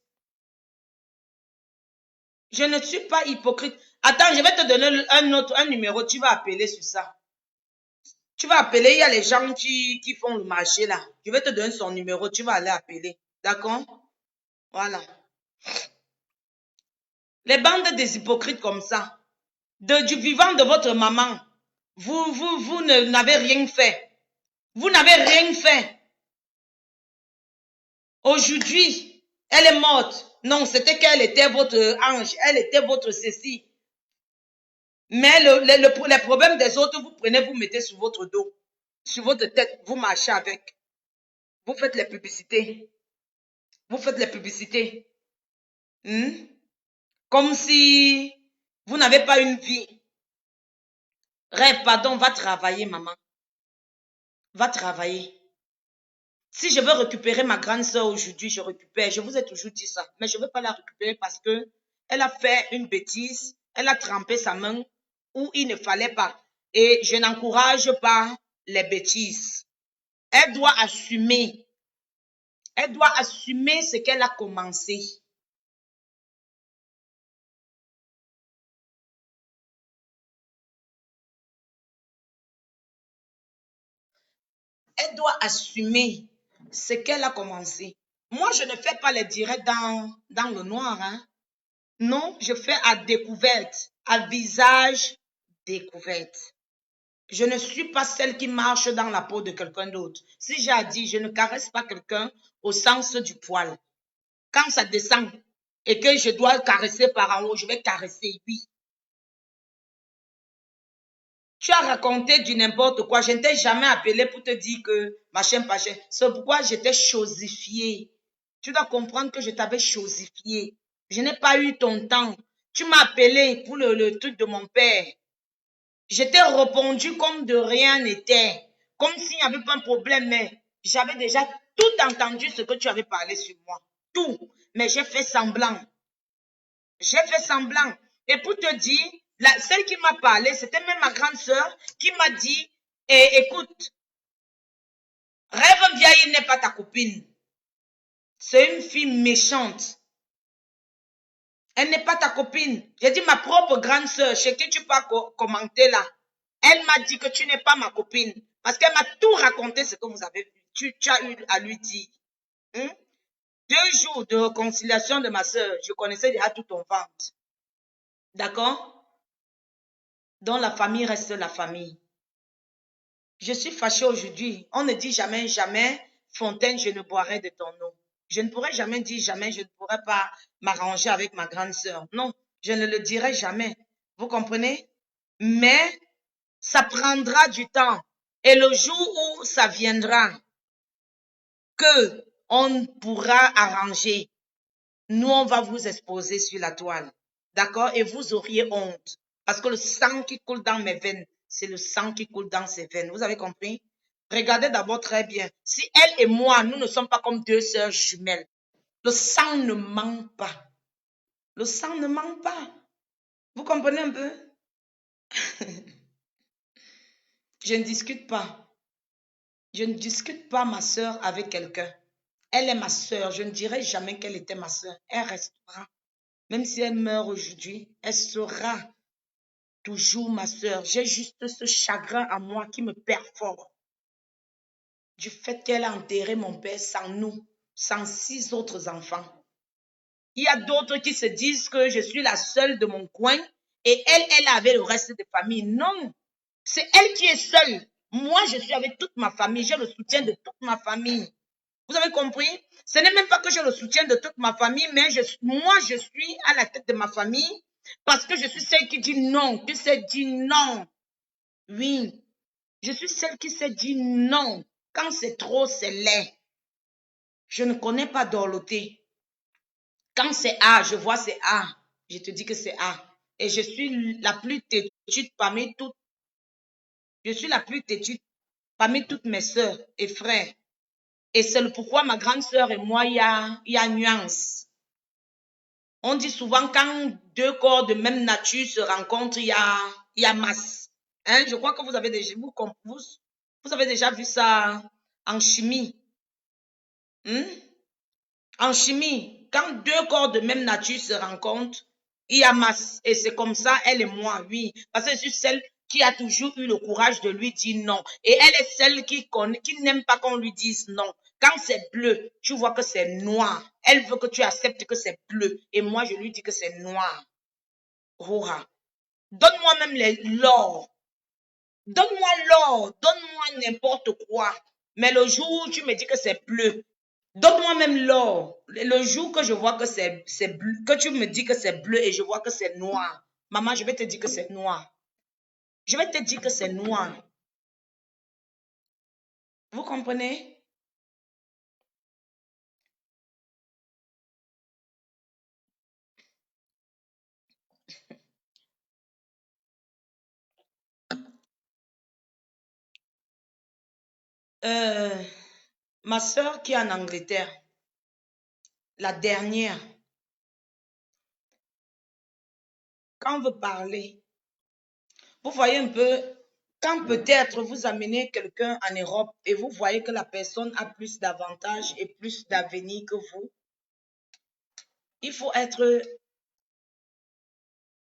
Je ne suis pas hypocrite. Attends, je vais te donner un numéro. Tu vas appeler sur ça. Tu vas appeler, il y a les gens qui font le marché là. Je vais te donner son numéro. Tu vas aller appeler. D'accord? Voilà. Les bandes des hypocrites comme ça. Du vivant de votre maman. Vous n'avez rien fait. Vous n'avez rien fait. Aujourd'hui, elle est morte. Non, c'était qu'elle était votre ange. Elle était votre ceci. Mais les problèmes des autres, vous prenez, vous mettez sur votre dos. Sur votre tête, vous marchez avec. Vous faites les publicités. Vous faites les publicités. Comme si vous n'avez pas une vie. Rêve, pardon, va travailler, maman. Va travailler. Si je veux récupérer ma grande soeur aujourd'hui, je récupère. Je vous ai toujours dit ça. Mais je ne veux pas la récupérer parce que elle a fait une bêtise. Elle a trempé sa main où il ne fallait pas. Et je n'encourage pas les bêtises. Elle doit assumer. Elle doit assumer ce qu'elle a commencé. Elle doit assumer ce qu'elle a commencé. Moi, je ne fais pas les directs dans le noir. Hein. Non, je fais à découverte, à visage découverte. Je ne suis pas celle qui marche dans la peau de quelqu'un d'autre. Si j'ai dit, je ne caresse pas quelqu'un au sens du poil. Quand ça descend et que je dois caresser par en haut, je vais caresser, oui. Tu as raconté du n'importe quoi. Je ne t'ai jamais appelé pour te dire que machin, machin. C'est pourquoi j'étais chosifiée. Tu dois comprendre que je t'avais chosifié. Je n'ai pas eu ton temps. Tu m'as appelé pour le truc de mon père. Je t'ai répondu comme de rien n'était. Comme s'il n'y avait pas un problème, mais j'avais déjà tout entendu ce que tu avais parlé sur moi. Tout. Mais j'ai fait semblant. J'ai fait semblant. Et pour te dire, celle qui m'a parlé, c'était même ma grande sœur qui m'a dit, écoute, Rêve vieille n'est pas ta copine. C'est une fille méchante. Elle n'est pas ta copine. J'ai dit ma propre grande sœur, chez qui tu peux commenter là. Elle m'a dit que tu n'es pas ma copine. Parce qu'elle m'a tout raconté ce que vous avez vu. Tu as eu à lui dire. 2 jours de réconciliation de ma sœur, je connaissais déjà tout ton ventre. D'accord? Donc la famille reste la famille. Je suis fâchée aujourd'hui. On ne dit jamais, jamais, Fontaine, je ne boirai de ton eau. Je ne pourrai jamais dire jamais, je ne pourrai pas m'arranger avec ma grande sœur. Non, je ne le dirai jamais. Vous comprenez? Mais ça prendra du temps. Et le jour où ça viendra, que on pourra arranger, nous, on va vous exposer sur la toile. D'accord? Et vous auriez honte. Parce que le sang qui coule dans mes veines, c'est le sang qui coule dans ses veines. Vous avez compris? Regardez d'abord très bien. Si elle et moi, nous ne sommes pas comme 2 sœurs jumelles, le sang ne ment pas. Le sang ne ment pas. Vous comprenez un peu? Je ne discute pas. Je ne discute pas ma sœur avec quelqu'un. Elle est ma sœur. Je ne dirai jamais qu'elle était ma sœur. Elle restera. Même si elle meurt aujourd'hui, elle sera toujours ma sœur. J'ai juste ce chagrin à moi qui me perfore. Du fait qu'elle a enterré mon père sans nous, sans 6 autres enfants. Il y a d'autres qui se disent que je suis la seule de mon coin et elle avait le reste de famille. Non, c'est elle qui est seule. Moi, je suis avec toute ma famille. J'ai le soutien de toute ma famille. Vous avez compris? Ce n'est même pas que j'ai le soutien de toute ma famille, mais moi, je suis à la tête de ma famille parce que je suis celle qui dit non, qui sait dire non. Oui, je suis celle qui sait dire non. Quand c'est trop, c'est laid. Je ne connais pas dorloter. Quand c'est A, je vois c'est A. Je te dis que c'est A. Et je suis la plus têtue parmi toutes. Je suis la plus têtue parmi toutes mes sœurs et frères. Et c'est le pourquoi ma grande sœur et moi, il y a nuance. On dit souvent quand 2 corps de même nature se rencontrent, il y a masse. Hein? Je crois que vous avez déjà vu ça en chimie. Hmm? En chimie, quand deux corps de même nature se rencontrent, il y a masse. Et c'est comme ça, elle et moi, oui. Parce que je suis celle qui a toujours eu le courage de lui dire non. Et elle est celle qui n'aime pas qu'on lui dise non. Quand c'est bleu, tu vois que c'est noir. Elle veut que tu acceptes que c'est bleu. Et moi, je lui dis que c'est noir. Hurrah. Donne-moi même l'or. Donne-moi l'or. Donne-moi n'importe quoi. Mais le jour où tu me dis que c'est bleu, donne-moi même l'or. Le jour que je vois que c'est bleu, que tu me dis que c'est bleu et je vois que c'est noir. Maman, je vais te dire que c'est noir. Je vais te dire que c'est noir. Vous comprenez? Euh, Ma soeur qui est en Angleterre, la dernière, quand on veut parler, vous voyez un peu, quand peut-être vous amenez quelqu'un en Europe et vous voyez que la personne a plus d'avantages et plus d'avenir que vous, il faut être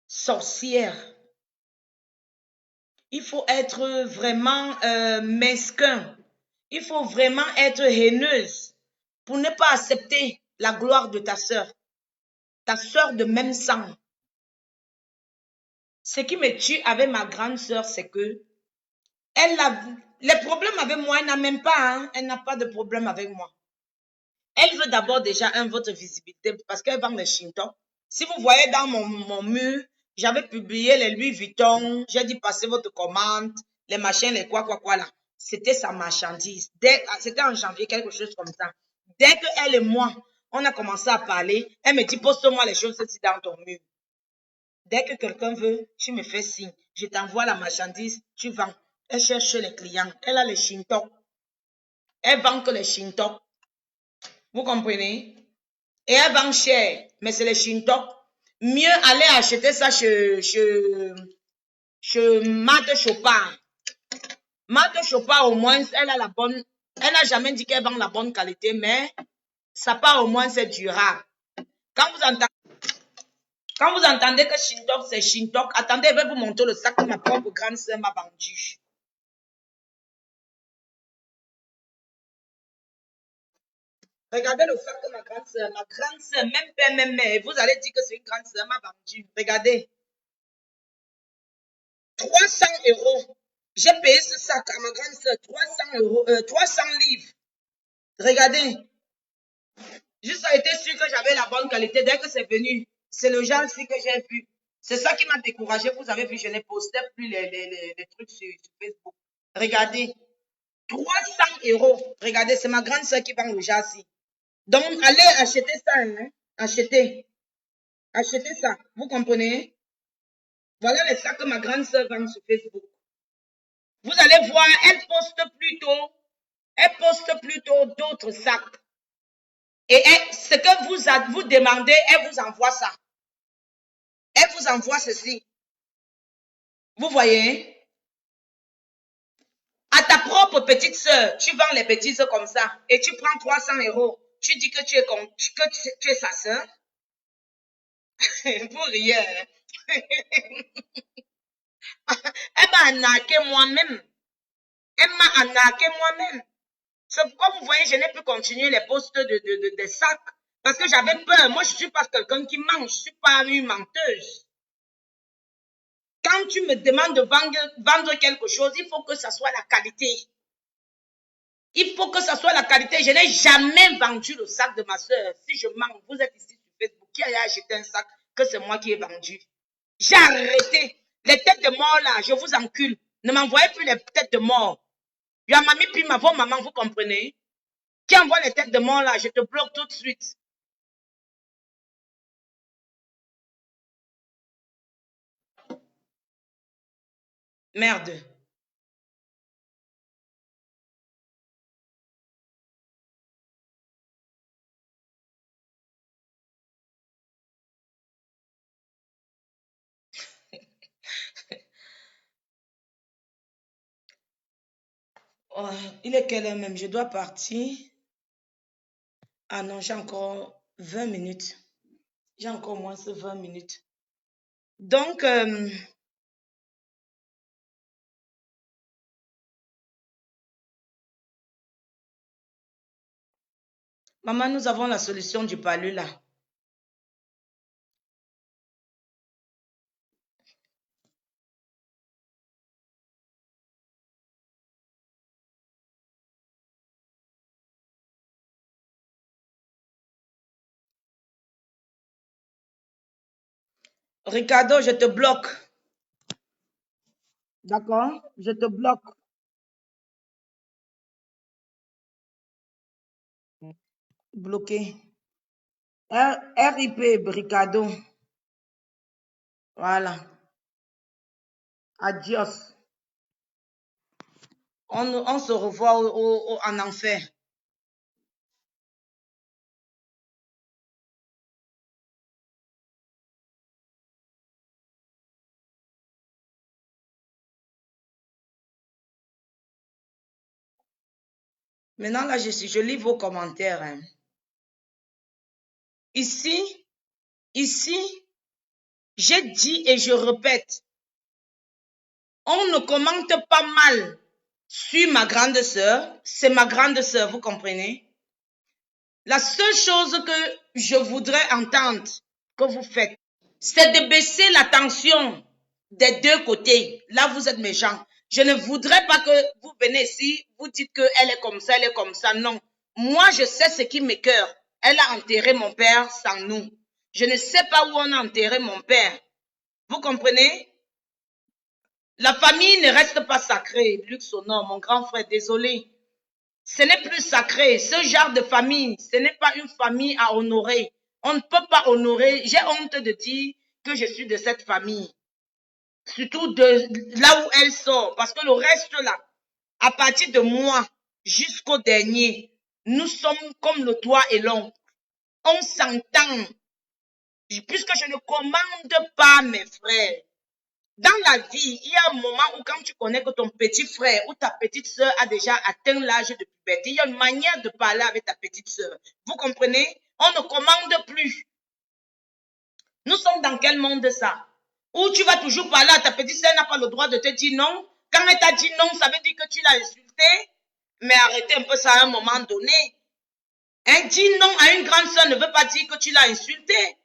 sorcière. Il faut être vraiment mesquin. Il faut vraiment être haineuse pour ne pas accepter la gloire de ta sœur de même sang. Ce qui me tue avec ma grande sœur, c'est que elle a les problèmes avec moi, elle n'a même pas, hein, elle n'a pas de problème avec moi. Elle veut d'abord déjà votre visibilité parce qu'elle vend les Shinto. Si vous voyez dans mon mur, j'avais publié les Louis Vuitton, j'ai dit passez votre commande, les machins, les quoi là. C'était sa marchandise. C'était en janvier, quelque chose comme ça. Dès qu'elle et moi, on a commencé à parler, elle me dit poste-moi les choses ici dans ton mur. Dès que quelqu'un veut, tu me fais signe. Je t'envoie la marchandise, tu vends. Elle cherche les clients. Elle a les Shinto. Elle vend que les Shinto. Vous comprenez? Et elle vend cher, mais c'est les Shinto. Mieux aller acheter ça chez Marthe Chopard. Marthe Chopard, au moins, elle a la bonne. Elle n'a jamais dit qu'elle vend la bonne qualité, mais ça part au moins, c'est durable. Quand vous entendez, quand vous entendez que Shintok, c'est Shintok, attendez, je vais vous montrer le sac que ma propre grande sœur m'a vendu. Regardez le sac que ma grande sœur, même père, même mère, vous allez dire que c'est une grande sœur m'a vendu. Regardez, 300 €. J'ai payé ce sac à ma grande sœur, 300 €, 300 livres. Regardez, juste a été sûr que j'avais la bonne qualité. Dès que c'est venu, c'est le genre-ci que j'ai vu. C'est ça qui m'a découragé. Vous avez vu, je n'ai posté plus les trucs sur Facebook. Regardez, 300 €. Regardez, c'est ma grande sœur qui vend le genre-ci. Donc, allez acheter ça. Hein? Achetez. Achetez ça. Vous comprenez? Voilà les sacs que ma grande sœur vend sur Facebook. Vous allez voir, elle poste plutôt d'autres sacs. Et ce que vous demandez, elle vous envoie ça. Elle vous envoie ceci. Vous voyez? À ta propre petite sœur, tu vends les bêtises comme ça et tu prends 300 €. Tu dis que tu es sa sœur. Pour rien. Elle m'a arnaqué moi-même. Elle m'a arnaqué moi-même. C'est pourquoi vous voyez, je n'ai plus continué les postes des sacs. Parce que j'avais peur. Moi, je ne suis pas quelqu'un qui ment. Je ne suis pas une menteuse. Quand tu me demandes de vendre quelque chose, il faut que ça soit la qualité. Il faut que ça soit la qualité. Je n'ai jamais vendu le sac de ma soeur. Si je mens, vous êtes ici sur Facebook. Qui a acheté un sac que c'est moi qui ai vendu? J'ai arrêté. Les têtes de mort là, je vous encule. Ne m'envoyez plus les têtes de mort. Il y a mamie puis ma maman, vous comprenez? Qui envoie les têtes de mort là, je te bloque tout de suite. Merde. Oh, il est quelle heure même? Je dois partir. Ah non, j'ai encore 20 minutes. J'ai encore moins de 20 minutes. Donc, maman, nous avons la solution du palu là. Ricardo, je te bloque. D'accord? Je te bloque. Bloqué. RIP, Ricardo. Voilà. Adios. On se revoit en enfer. Maintenant, là, je lis vos commentaires. Hein. Ici, j'ai dit et je répète, on ne commente pas mal sur ma grande sœur. C'est ma grande sœur, vous comprenez? La seule chose que je voudrais entendre que vous faites, c'est de baisser la tension des deux côtés. Là, vous êtes méchants. Je ne voudrais pas que vous venez ici, vous dites qu'elle est comme ça, elle est comme ça. Non. Moi, je sais ce qui m'écoeure. Elle a enterré mon père sans nous. Je ne sais pas où on a enterré mon père. Vous comprenez? La famille ne reste pas sacrée. Luc Sonor, mon grand frère, désolé. Ce n'est plus sacré. Ce genre de famille, ce n'est pas une famille à honorer. On ne peut pas honorer. J'ai honte de dire que je suis de cette famille. Surtout de là où elle sort. Parce que le reste là, à partir de moi jusqu'au dernier, nous sommes comme le doigt et l'ombre. On s'entend. Puisque je ne commande pas mes frères. Dans la vie, il y a un moment où quand tu connais que ton petit frère ou ta petite sœur a déjà atteint l'âge de puberté, il y a une manière de parler avec ta petite sœur. Vous comprenez? On ne commande plus. Nous sommes dans quel monde ça? Où tu vas toujours parler à ta petite sœur, n'a pas le droit de te dire non. Quand elle t'a dit non, ça veut dire que tu l'as insulté. Mais arrêtez un peu ça à un moment donné. Un dire non à une grande sœur ne veut pas dire que tu l'as insulté.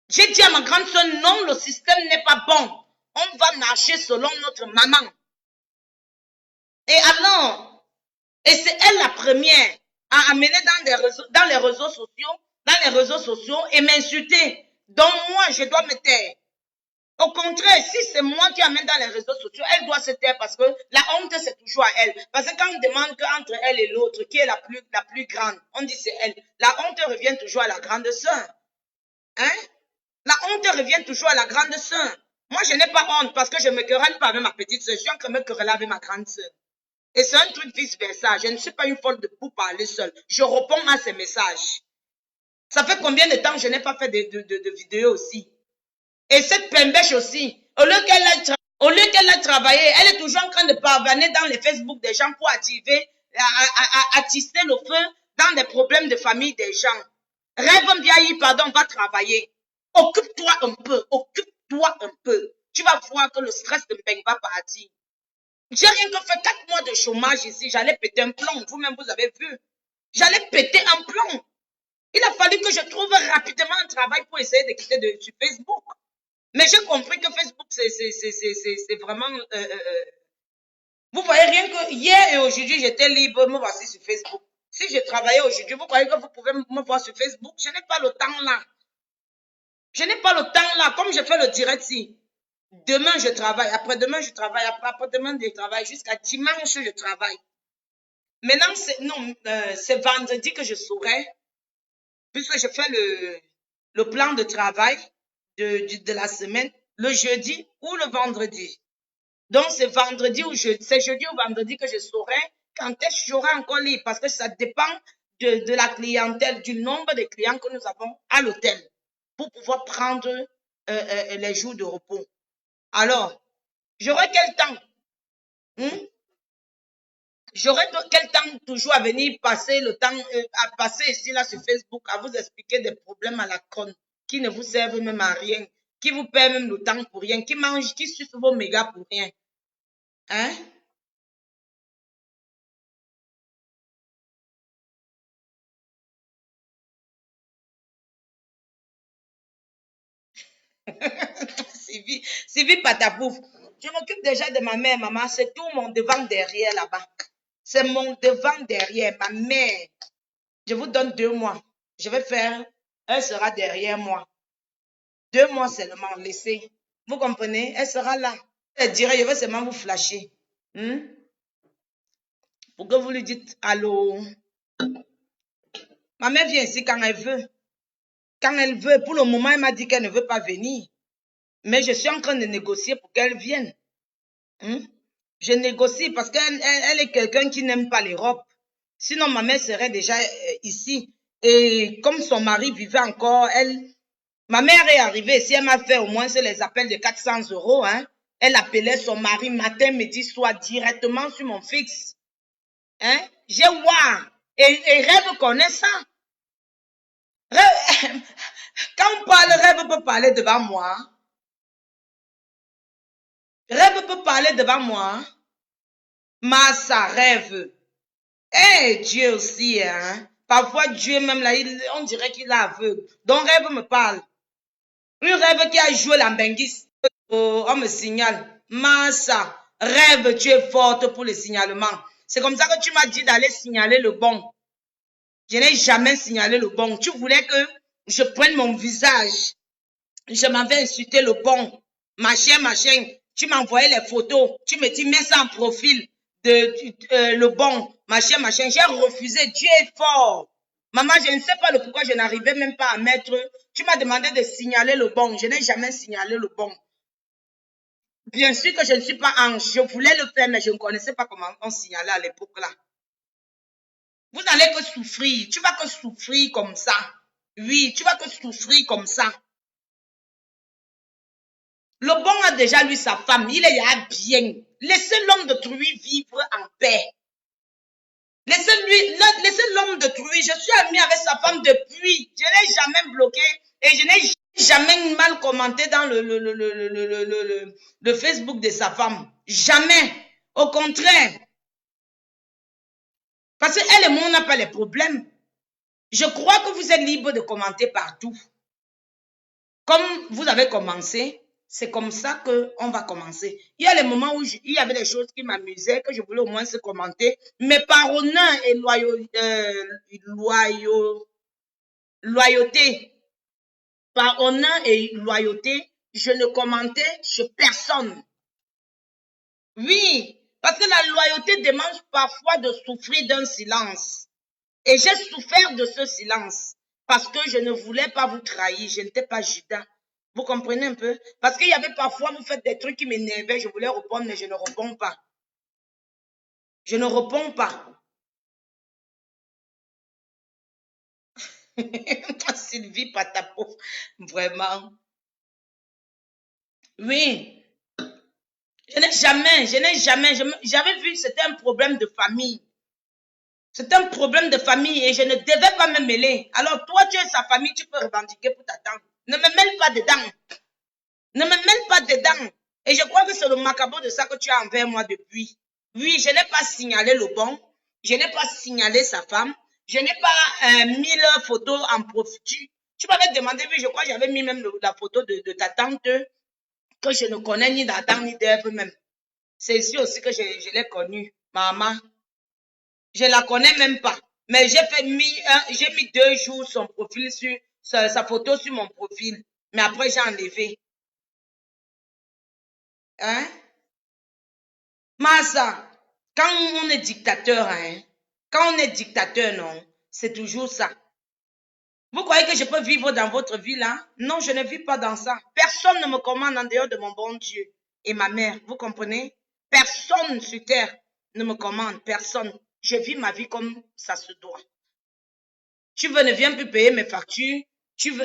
J'ai dit à ma grande sœur, non, le système n'est pas bon. On va marcher selon notre maman. Et alors, et c'est elle la première à amener dans les réseaux sociaux et m'insulter. Donc moi, je dois me taire. Au contraire, si c'est moi qui amène dans les réseaux sociaux, elle doit se taire parce que la honte, c'est toujours à elle. Parce que quand on demande qu'entre elle et l'autre, qui est la plus grande, on dit c'est elle. La honte revient toujours à la grande sœur. Hein? La honte revient toujours à la grande sœur. Moi, je n'ai pas honte parce que je ne me querelle pas avec ma petite sœur. Je suis en train de me quereller avec ma grande sœur. Et c'est un truc vice-versa. Je ne suis pas une folle pour parler seule. Je réponds à ces messages. Ça fait combien de temps que je n'ai pas fait de vidéos aussi? Et cette pembèche aussi, au lieu qu'elle ait travaillé, elle est toujours en train de parvenir dans les Facebook des gens pour attiser le feu dans des problèmes de famille des gens. Rêve bien, pardon, va travailler. Occupe-toi un peu, occupe-toi un peu. Tu vas voir que le stress de Mbeng va partir. J'ai rien que fait 4 mois de chômage ici. J'allais péter un plomb. Vous-même, vous avez vu. J'allais péter un plomb. Il a fallu que je trouve rapidement un travail pour essayer de quitter sur Facebook. Mais j'ai compris que Facebook, c'est vraiment... vous voyez, rien que hier et aujourd'hui, j'étais libre, me voici sur Facebook. Si je travaillais aujourd'hui, vous croyez que vous pouvez me voir sur Facebook? Je n'ai pas le temps là. Je n'ai pas le temps là. Comme je fais le direct ici. Demain, je travaille. Après-demain, je travaille. Après-demain, je travaille. Jusqu'à dimanche, je travaille. Maintenant, c'est vendredi que je saurai, puisque je fais le plan de travail de la semaine, le jeudi ou le vendredi. Donc, c'est jeudi ou vendredi que je saurai quand est-ce que j'aurai encore libre, parce que ça dépend de la clientèle, du nombre de clients que nous avons à l'hôtel pour pouvoir prendre les jours de repos. Alors, j'aurai quel temps? quel temps toujours à venir passer le temps, à passer ici, là, sur Facebook, à vous expliquer des problèmes à la con, qui ne vous servent même à rien, qui vous perd même le temps pour rien, qui mange, qui suce vos mégas pour rien. Hein? Sylvie Patapouf. Je m'occupe déjà de ma mère, maman. C'est tout mon devant derrière là-bas. C'est mon devant derrière, ma mère. Je vous donne 2 mois. Je vais faire, elle sera derrière moi. 2 mois seulement, laissez. Vous comprenez? Elle sera là. Elle dirait, je vais seulement vous flasher. Pour que vous lui dites allô. Ma mère vient ici quand elle veut. Quand elle veut. Pour le moment, elle m'a dit qu'elle ne veut pas venir. Mais je suis en train de négocier pour qu'elle vienne. Je négocie parce qu'elle est quelqu'un qui n'aime pas l'Europe. Sinon, ma mère serait déjà ici. Et comme son mari vivait encore, ma mère est arrivée ici, elle m'a fait au moins les appels de 400 €. Hein. Elle appelait son mari matin, midi, soir, directement sur mon fixe. Hein? J'ai voir. Et Rêve connaît ça. Quand on parle, Rêve peut parler devant moi. Rêve peut parler devant moi. Massa, Rêve. Eh, Dieu aussi, hein. Parfois, Dieu même là, on dirait qu'il est aveugle. Donc, Rêve me parle. Un Rêve qui a joué la benguisse. Oh, on me signale. Massa, Rêve, tu es forte pour le signalement. C'est comme ça que tu m'as dit d'aller signaler le bon. Je n'ai jamais signalé le bon. Tu voulais que je prenne mon visage. Je m'avais insulté le bon. Machin, machin. Tu m'envoyais les photos. Tu me dis, mets ça en profil de le bon. Machin, machin. J'ai refusé. Dieu est fort. Maman, je ne sais pas le pourquoi je n'arrivais même pas à mettre. Tu m'as demandé de signaler le bon. Je n'ai jamais signalé le bon. Bien sûr que je ne suis pas ange. Je voulais le faire, mais je ne connaissais pas comment on signalait à l'époque là. Vous n'allez que souffrir. Tu vas que souffrir comme ça. Oui, tu vas que souffrir comme ça. Le bon a déjà lui sa femme. Il est là bien. Laissez l'homme d'autrui vivre en paix. Laissez l'homme d'autrui. Je suis amie avec sa femme depuis. Je n'ai jamais bloqué et je n'ai jamais mal commenté dans le Facebook de sa femme. Jamais. Au contraire. Parce qu'elle et moi, on n'a pas les problèmes. Je crois que vous êtes libre de commenter partout. Comme vous avez commencé, c'est comme ça qu'on va commencer. Il y a les moments où il y avait des choses qui m'amusaient, que je voulais au moins se commenter, mais par honneur et loyauté, par honneur et loyauté, je ne commentais sur personne. Oui, parce que la loyauté demande parfois de souffrir d'un silence. Et j'ai souffert de ce silence parce que je ne voulais pas vous trahir. Je n'étais pas Judas. Vous comprenez un peu? Parce qu'il y avait parfois, vous faites des trucs qui m'énervaient. Je voulais répondre, mais je ne réponds pas. Je ne réponds pas. Sylvie Patapo, vraiment. Oui. J'avais vu, c'était un problème de famille. C'est un problème de famille et je ne devais pas me mêler. Alors, toi, tu es sa famille, tu peux revendiquer pour ta tante. Ne me mêle pas dedans. Ne me mêle pas dedans. Et je crois que c'est le macabre de ça que tu as envers moi depuis. Oui, je n'ai pas signalé le bon. Je n'ai pas signalé sa femme. Je n'ai pas mis leur photo en profil. Tu m'avais demandé, oui, je crois que j'avais mis même la photo de ta tante que je ne connais ni d'Adam ni d'Ève même. C'est ici aussi que je l'ai connue, maman. Je la connais même pas. Mais j'ai mis 2 jours son profil sur sa photo sur mon profil. Mais après, j'ai enlevé. Hein? Massa, quand on est dictateur, hein? Quand on est dictateur, non, c'est toujours ça. Vous croyez que je peux vivre dans votre vie là? Non, je ne vis pas dans ça. Personne ne me commande en dehors de mon bon Dieu et ma mère. Vous comprenez? Personne sur terre ne me commande. Personne. Je vis ma vie comme ça se doit. Tu ne viens plus payer mes factures.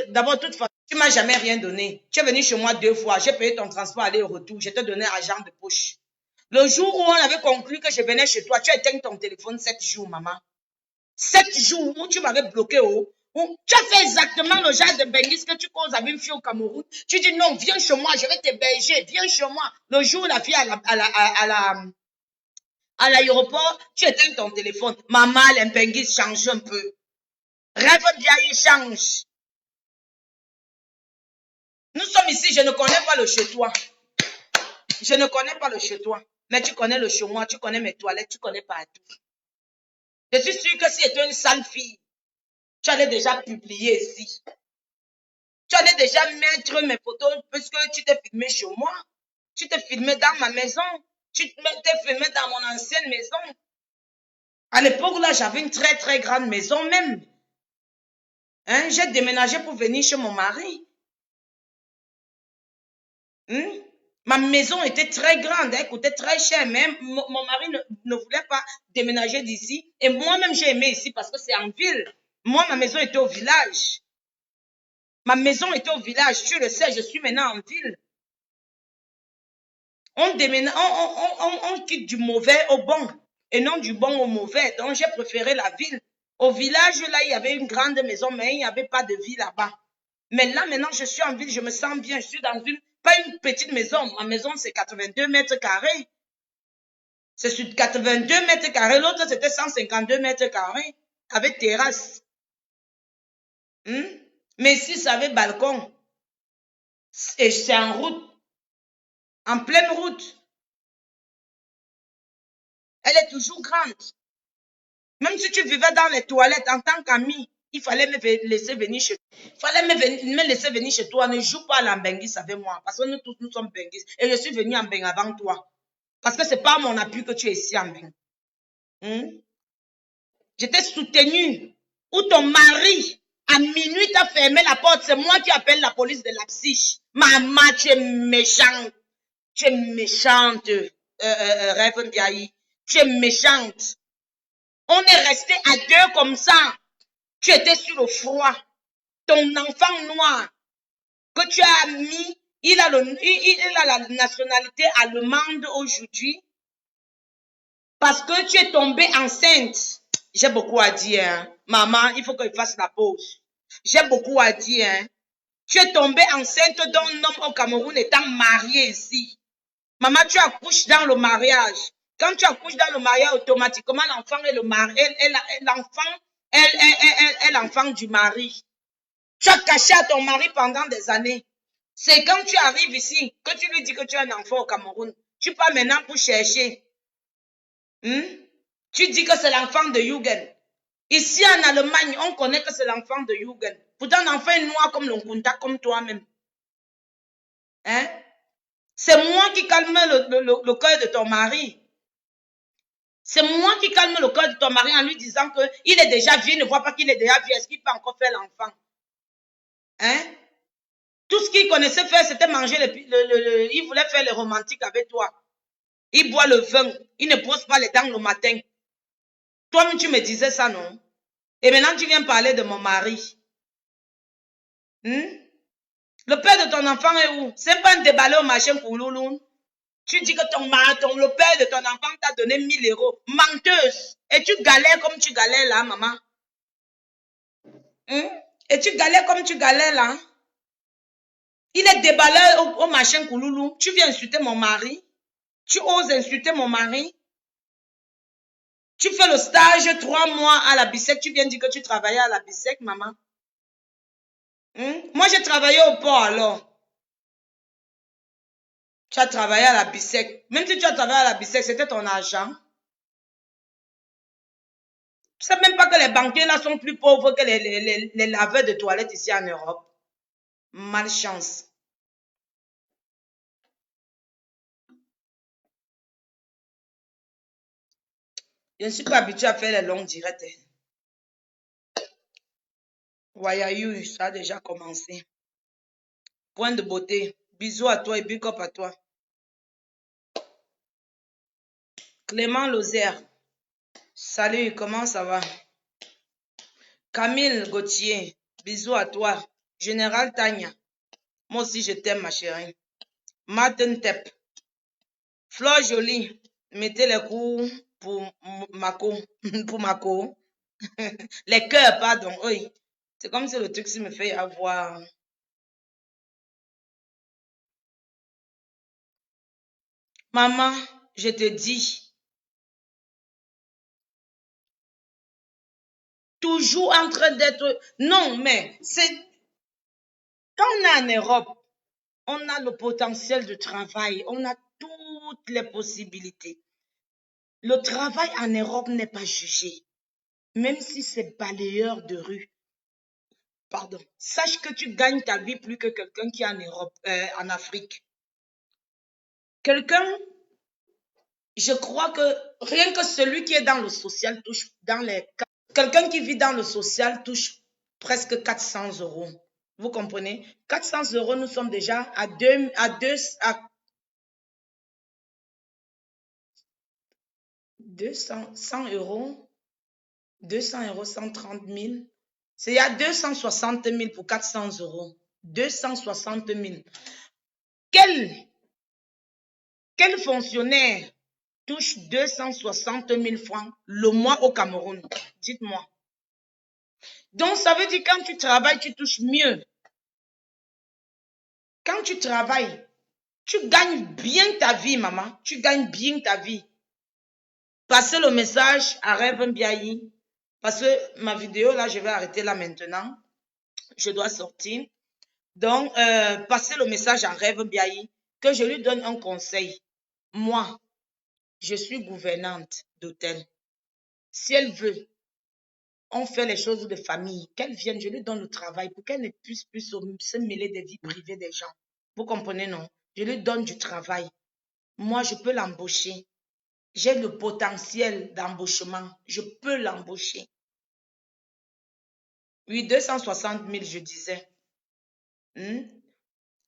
D'abord, toute façon, tu ne m'as jamais rien donné. Tu es venu chez moi 2 fois. J'ai payé ton transport aller et retour. Je te donnais argent de poche. Le jour où on avait conclu que je venais chez toi, tu as éteint ton téléphone 7 jours, maman. 7 jours où tu m'avais bloqué, tu as fait exactement le genre de bêtise que tu causes avec une fille au Cameroun. Tu dis non, viens chez moi, je vais t'héberger, viens chez moi. Le jour où la fille à l'aéroport, tu éteins ton téléphone. Maman, l'impengis change un peu. Rêve bien, il change. Nous sommes ici, je ne connais pas le chez toi. Je ne connais pas le chez toi. Mais tu connais le chez moi, tu connais mes toilettes, tu connais partout. Je suis sûre que si tu étais une sale fille, tu allais déjà publier ici. Tu allais déjà mettre mes photos parce que tu t'es filmé chez moi. Tu t'es filmé dans ma maison. Tu t'es filmé dans mon ancienne maison. À l'époque, là, j'avais une très, très grande maison même. Hein? J'ai déménagé pour venir chez mon mari. Ma maison était très grande, elle coûtait très cher. Même mon mari ne voulait pas déménager d'ici. Et moi-même, j'ai aimé ici parce que c'est en ville. Moi, ma maison était au village. Ma maison était au village. Tu le sais, je suis maintenant en ville. On déménage, on quitte du mauvais au bon et non du bon au mauvais. Donc, j'ai préféré la ville. Au village, là, il y avait une grande maison, mais il n'y avait pas de vie là-bas. Mais là, maintenant, je suis en ville, je me sens bien. Je suis dans une, pas une petite maison. Ma maison, c'est 82 mètres carrés. C'est sur 82 mètres carrés. L'autre, c'était 152 mètres carrés avec terrasse. Mais ici, ça avait balcon. Et c'est en route. En pleine route. Elle est toujours grande. Même si tu vivais dans les toilettes en tant qu'ami, il fallait me laisser venir chez toi. Il fallait me laisser venir chez toi. Ne joue pas à l'ambengis avec moi. Parce que nous tous, nous sommes benguis. Et je suis venu en beng avant toi. Parce que ce n'est pas mon appui que tu es ici en beng. Je t'ai soutenu. Ou ton mari, à minuit, t'a fermé la porte. C'est moi qui appelle la police de la psyche. Maman, tu es méchante. Tu es méchante, Rêve Ndiaye. Tu es méchante. On est resté à deux comme ça. Tu étais sur le froid. Ton enfant noir que tu as mis, il a la nationalité allemande aujourd'hui parce que tu es tombée enceinte. J'ai beaucoup à dire. Hein. Maman, il faut qu'il fasse la pause. J'ai beaucoup à dire. Hein. Tu es tombée enceinte d'un homme au Cameroun étant marié ici. Maman, tu accouches dans le mariage. Quand tu accouches dans le mariage, automatiquement, l'enfant est le mari. L'enfant est l'enfant du mari. Tu as caché à ton mari pendant des années. C'est quand tu arrives ici que tu lui dis que tu as un enfant au Cameroun. Tu pars maintenant pour chercher. Tu dis que c'est l'enfant de Jürgen. Ici en Allemagne, on connaît que c'est l'enfant de Jürgen. Pourtant, l'enfant est noir comme l'Onkunta, comme toi-même. Hein? C'est moi qui calme le cœur de ton mari. C'est moi qui calme le cœur de ton mari en lui disant qu'il est déjà vieux, il ne voit pas qu'il est déjà vieux. Est-ce qu'il peut encore faire l'enfant? Hein? Tout ce qu'il connaissait faire, c'était manger. Il voulait faire le romantique avec toi. Il boit le vin. Il ne brosse pas les dents le matin. Toi-même, tu me disais ça, non? Et maintenant, tu viens parler de mon mari. Le père de ton enfant est où? C'est pas un déballé au machin pour Louloun. Tu dis que le père de ton enfant t'a donné 1000 euros. Menteuse. Et tu galères comme tu galères là, maman. Et tu galères comme tu galères là. Il est déballé au machin Kouloulou. Tu viens insulter mon mari. Tu oses insulter mon mari. Tu fais le stage 3 mois à la BISEC. Tu viens dire que tu travaillais à la BISEC, maman. Moi, j'ai travaillé au port alors. Tu as travaillé à la BISEC. Même si tu as travaillé à la BISEC, c'était ton argent. Tu sais même pas que les banquiers là sont plus pauvres que les laveurs de toilettes ici en Europe. Malchance. Je ne suis pas habituée à faire les longues directes. Wayayou, ça a déjà commencé. Point de beauté. Bisous à toi et big up à toi. Clément Lozère. Salut, comment ça va? Camille Gauthier. Bisous à toi. Général Tania. Moi aussi, je t'aime, ma chérie. Martin Tep. Flore Jolie. Mettez les coups pour Mako. Pour Mako. Les cœurs, pardon. Oui. C'est comme si le truc me fait avoir. Maman, je te dis, toujours en train d'être. Non, mais c'est. Quand on est en Europe, on a le potentiel de travail, on a toutes les possibilités. Le travail en Europe n'est pas jugé, même si c'est balayeur de rue. Pardon. Sache que tu gagnes ta vie plus que quelqu'un qui est en Europe, en Afrique. Quelqu'un, je crois que rien que celui qui est dans le social touche dans les. Quelqu'un qui vit dans le social touche presque 400 euros. Vous comprenez? 400 euros, nous sommes déjà à 200, 100 euros, 200 euros, 130 000. C'est à 260 000 pour 400 euros. 260 000. Quel fonctionnaire touche 260 000 francs le mois au Cameroun? Dites-moi. Donc, ça veut dire quand tu travailles, tu touches mieux. Quand tu travailles, tu gagnes bien ta vie, maman. Tu gagnes bien ta vie. Passez le message à Rêve Mbiayi. Parce que ma vidéo, là, je vais arrêter là maintenant. Je dois sortir. Donc, passez le message à Rêve Mbiayi que je lui donne un conseil. Moi, je suis gouvernante d'hôtel. Si elle veut, on fait les choses de famille. Qu'elle vienne, je lui donne le travail pour qu'elle ne puisse plus se mêler des vies privées des gens. Vous comprenez, non? Je lui donne du travail. Moi, je peux l'embaucher. J'ai le potentiel d'embauchement. Je peux l'embaucher. Oui, 260 000, je disais.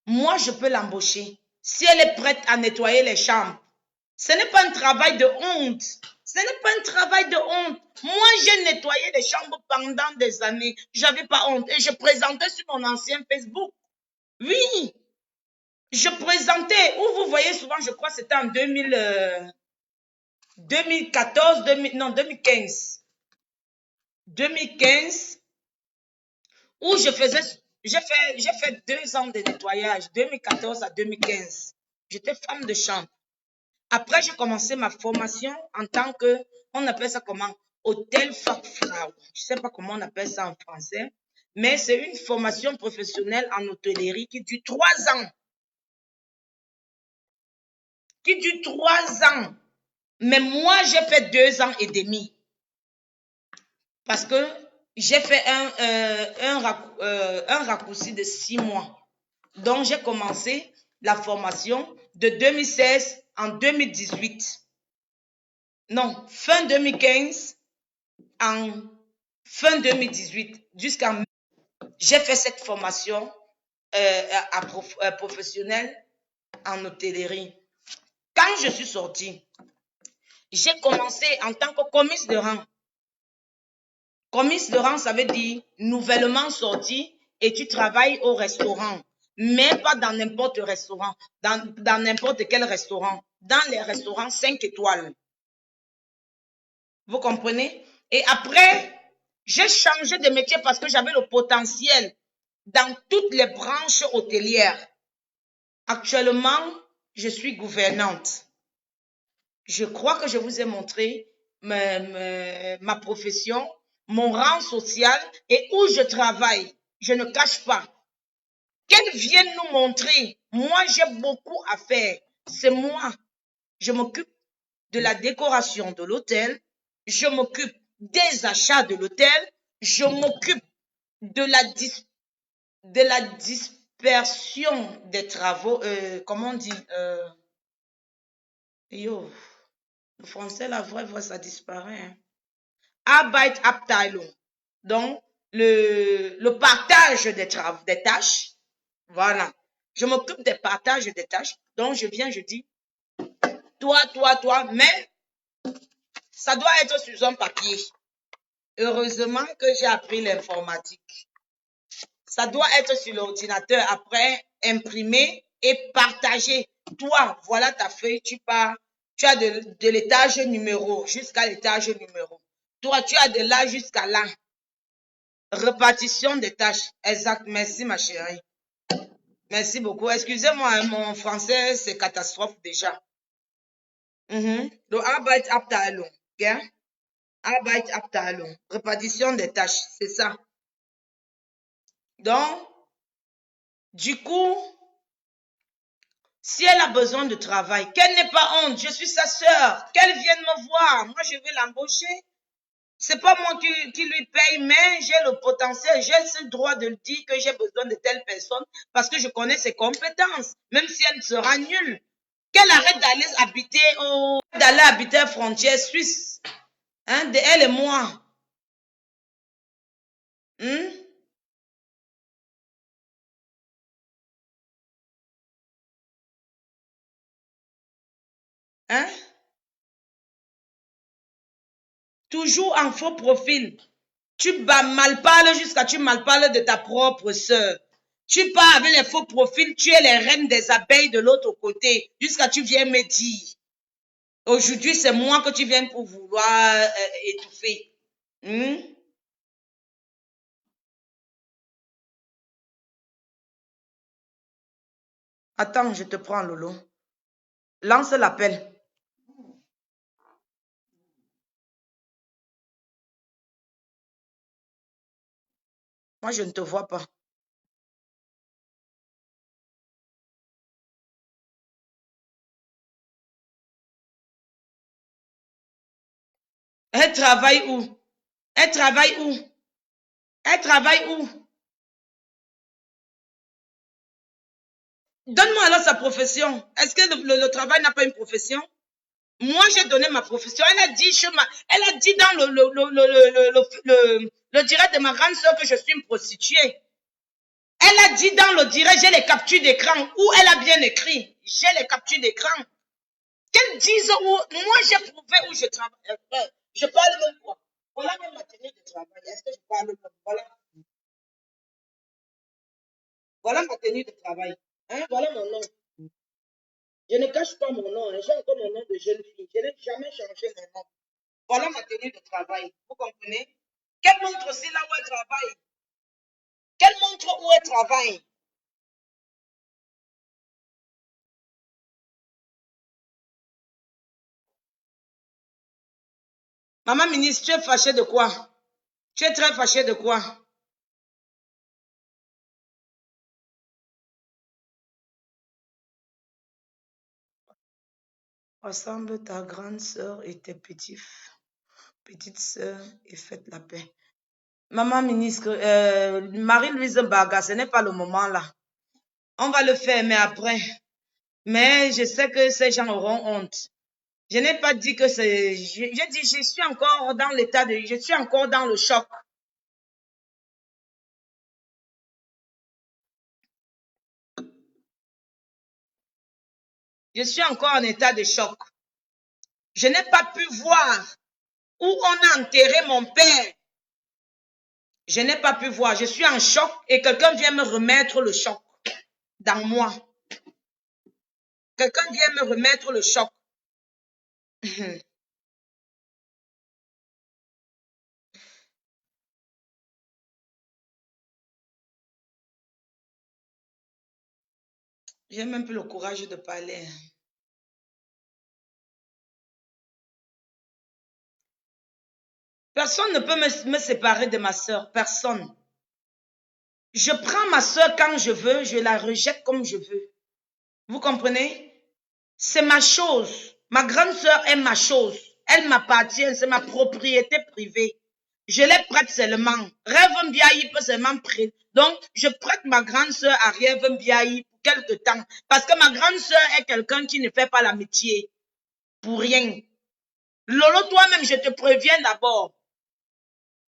Moi, je peux l'embaucher. Si elle est prête à nettoyer les chambres, ce n'est pas un travail de honte. Ce n'est pas un travail de honte. Moi, j'ai nettoyé les chambres pendant des années. Je n'avais pas honte. Et je présentais sur mon ancien Facebook. Oui, je présentais. Où vous voyez souvent, je crois que c'était en 2014, 2015. 2015, où j'ai fait 2 ans de nettoyage, 2014 à 2015. J'étais femme de chambre. Après, j'ai commencé ma formation en tant que, on appelle ça comment? Hôtel Fachfrau. Je ne sais pas comment on appelle ça en français, mais c'est une formation professionnelle en hôtellerie qui dure 3 ans. Qui dure 3 ans. Mais moi, j'ai fait 2 ans et demi. Parce que j'ai fait un raccourci de 6 mois. Donc, j'ai commencé la formation de 2016 en 2018. Non, fin 2015 en fin 2018 jusqu'en. J'ai fait cette formation professionnelle en hôtellerie. Quand je suis sortie, j'ai commencé en tant que commise de rang. Commise de rang, ça veut dire nouvellement sorti et tu travailles au restaurant. Mais pas dans n'importe quel restaurant. Dans n'importe quel restaurant. Dans les restaurants 5 étoiles. Vous comprenez? Et après, j'ai changé de métier parce que j'avais le potentiel dans toutes les branches hôtelières. Actuellement, je suis gouvernante. Je crois que je vous ai montré ma profession, mon rang social et où je travaille. Je ne cache pas. Qu'elles viennent nous montrer. Moi, j'ai beaucoup à faire. C'est moi. Je m'occupe de la décoration de l'hôtel. Je m'occupe des achats de l'hôtel. Je m'occupe de la dispersion des travaux. Comment on dit? Le français, la vraie voix, ça disparaît. Hein. Arbeitsabteilung. Donc, le partage des tâches. Voilà. Je m'occupe des partages des tâches. Donc, je viens, je dis, toi, mais ça doit être sur un papier. Heureusement que j'ai appris l'informatique. Ça doit être sur l'ordinateur, après imprimé et partagé. Toi, voilà ta feuille, tu pars Tu as de l'étage numéro jusqu'à l'étage numéro. Toi, tu as de là jusqu'à là. Répartition des tâches. Exact. Merci, ma chérie. Merci beaucoup. Excusez-moi, mon français, c'est catastrophe déjà. Donc, Arbeitsabteilung. Okay? Arbeitsabteilung. Répartition des tâches. C'est ça. Donc, du coup, si elle a besoin de travail, qu'elle n'ait pas honte, je suis sa sœur, qu'elle vienne me voir, moi je vais l'embaucher. C'est pas moi qui lui paye, mais j'ai le potentiel, j'ai ce droit de dire que j'ai besoin de telle personne parce que je connais ses compétences, même si elle sera nulle. Qu'elle arrête d'aller habiter à frontière suisse, hein, de elle et moi. Hein? Toujours en faux profil. Tu mal parles jusqu'à tu mal parles de ta propre sœur. Tu pars avec les faux profils, tu es les reines des abeilles de l'autre côté, jusqu'à tu viens me dire. Aujourd'hui, c'est moi que tu viens pour vouloir étouffer. Attends, je te prends, Lolo. Lance l'appel. Moi, je ne te vois pas. Elle travaille où? Elle travaille où? Elle travaille où? Donne-moi alors sa profession. Est-ce que le travail n'a pas une profession? Moi, j'ai donné ma profession. Elle a dit dans le direct de ma grande soeur que je suis une prostituée. Elle a dit dans le direct, j'ai les captures d'écran où elle a bien écrit. J'ai les captures d'écran. Qu'elle dise où, moi j'ai prouvé où je travaille. Je parle même quoi. Voilà même ma tenue de travail. Est-ce que je parle même? Voilà ma tenue de travail. Hein? Voilà mon nom. Je ne cache pas mon nom. J'ai encore mon nom de jeune fille. Je n'ai jamais changé mon nom. Voilà ma tenue de travail. Vous comprenez? Qu'elle montre aussi là où elle travaille. Qu'elle montre où elle travaille. Maman ministre, tu es fâchée de quoi? Tu es très fâchée de quoi? Rassemble ta grande sœur et tes petites sœurs et faites la paix. Maman ministre, Marie-Louise Baga, ce n'est pas le moment là. On va le faire, mais après. Mais je sais que ces gens auront honte. Je n'ai pas dit que c'est... J'ai dit, je suis encore dans l'état de... Je suis encore dans le choc. Je suis encore en état de choc. Je n'ai pas pu voir où on a enterré mon père. Je n'ai pas pu voir. Je suis en choc et quelqu'un vient me remettre le choc dans moi. Quelqu'un vient me remettre le choc. J'ai même plus le courage de parler. Personne ne peut me séparer de ma soeur. Personne. Je prends ma soeur quand je veux, je la rejette comme je veux. Vous comprenez? C'est ma chose. Ma grande soeur est ma chose. Elle m'appartient, c'est ma propriété privée. Je l'ai prête seulement. Rêve Mbiaye peut seulement prêter. Donc, je prête ma grande soeur à Rêve Mbiaye pour quelque temps. Parce que ma grande soeur est quelqu'un qui ne fait pas l'amitié. Pour rien. Lolo, toi-même, je te préviens d'abord.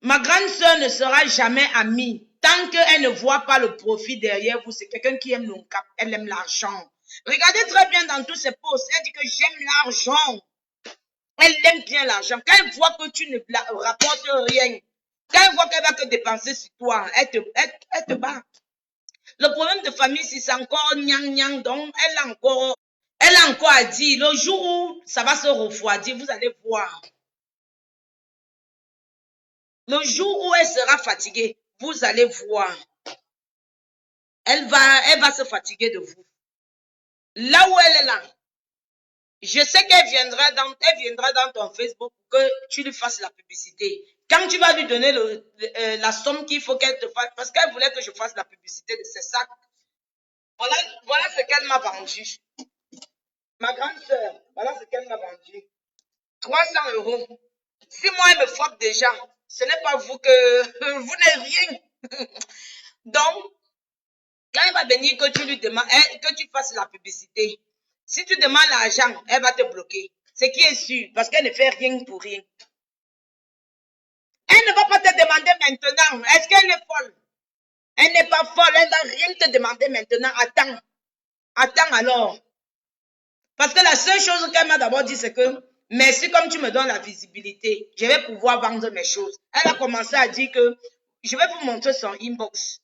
Ma grande sœur ne sera jamais amie. Tant qu'elle ne voit pas le profit derrière vous, c'est quelqu'un qui aime le cap, elle aime l'argent. Regardez très bien dans tous ses posts, elle dit que j'aime l'argent. Elle aime bien l'argent. Quand elle voit que tu ne rapportes rien, quand elle voit qu'elle va te dépenser sur toi, elle te bat. Le problème de famille, c'est encore nyang nyang, donc elle a encore Elle a encore dit, le jour où ça va se refroidir, vous allez voir. Le jour où elle sera fatiguée, vous allez voir. Elle va se fatiguer de vous. Là où elle est là, je sais qu'elle viendra dans ton Facebook pour que tu lui fasses la publicité. Quand tu vas lui donner la somme qu'il faut qu'elle te fasse, parce qu'elle voulait que je fasse la publicité de ses sacs. Voilà ce qu'elle m'a vendu. Ma grande sœur, voilà ce qu'elle m'a vendu. 300 €. Si moi, elle me frappe déjà, ce n'est pas vous que vous n'êtes rien. Donc, quand elle va venir que tu lui demandes, que tu fasses la publicité, si tu demandes l'argent, elle va te bloquer. Ce qui est sûr, parce qu'elle ne fait rien pour rien. Elle ne va pas te demander maintenant. Est-ce qu'elle est folle? Elle n'est pas folle. Elle ne va rien te demander maintenant. Attends. Attends alors. Parce que la seule chose qu'elle m'a d'abord dit, c'est que merci comme tu me donnes la visibilité. Je vais pouvoir vendre mes choses. Elle a commencé à dire que je vais vous montrer son inbox.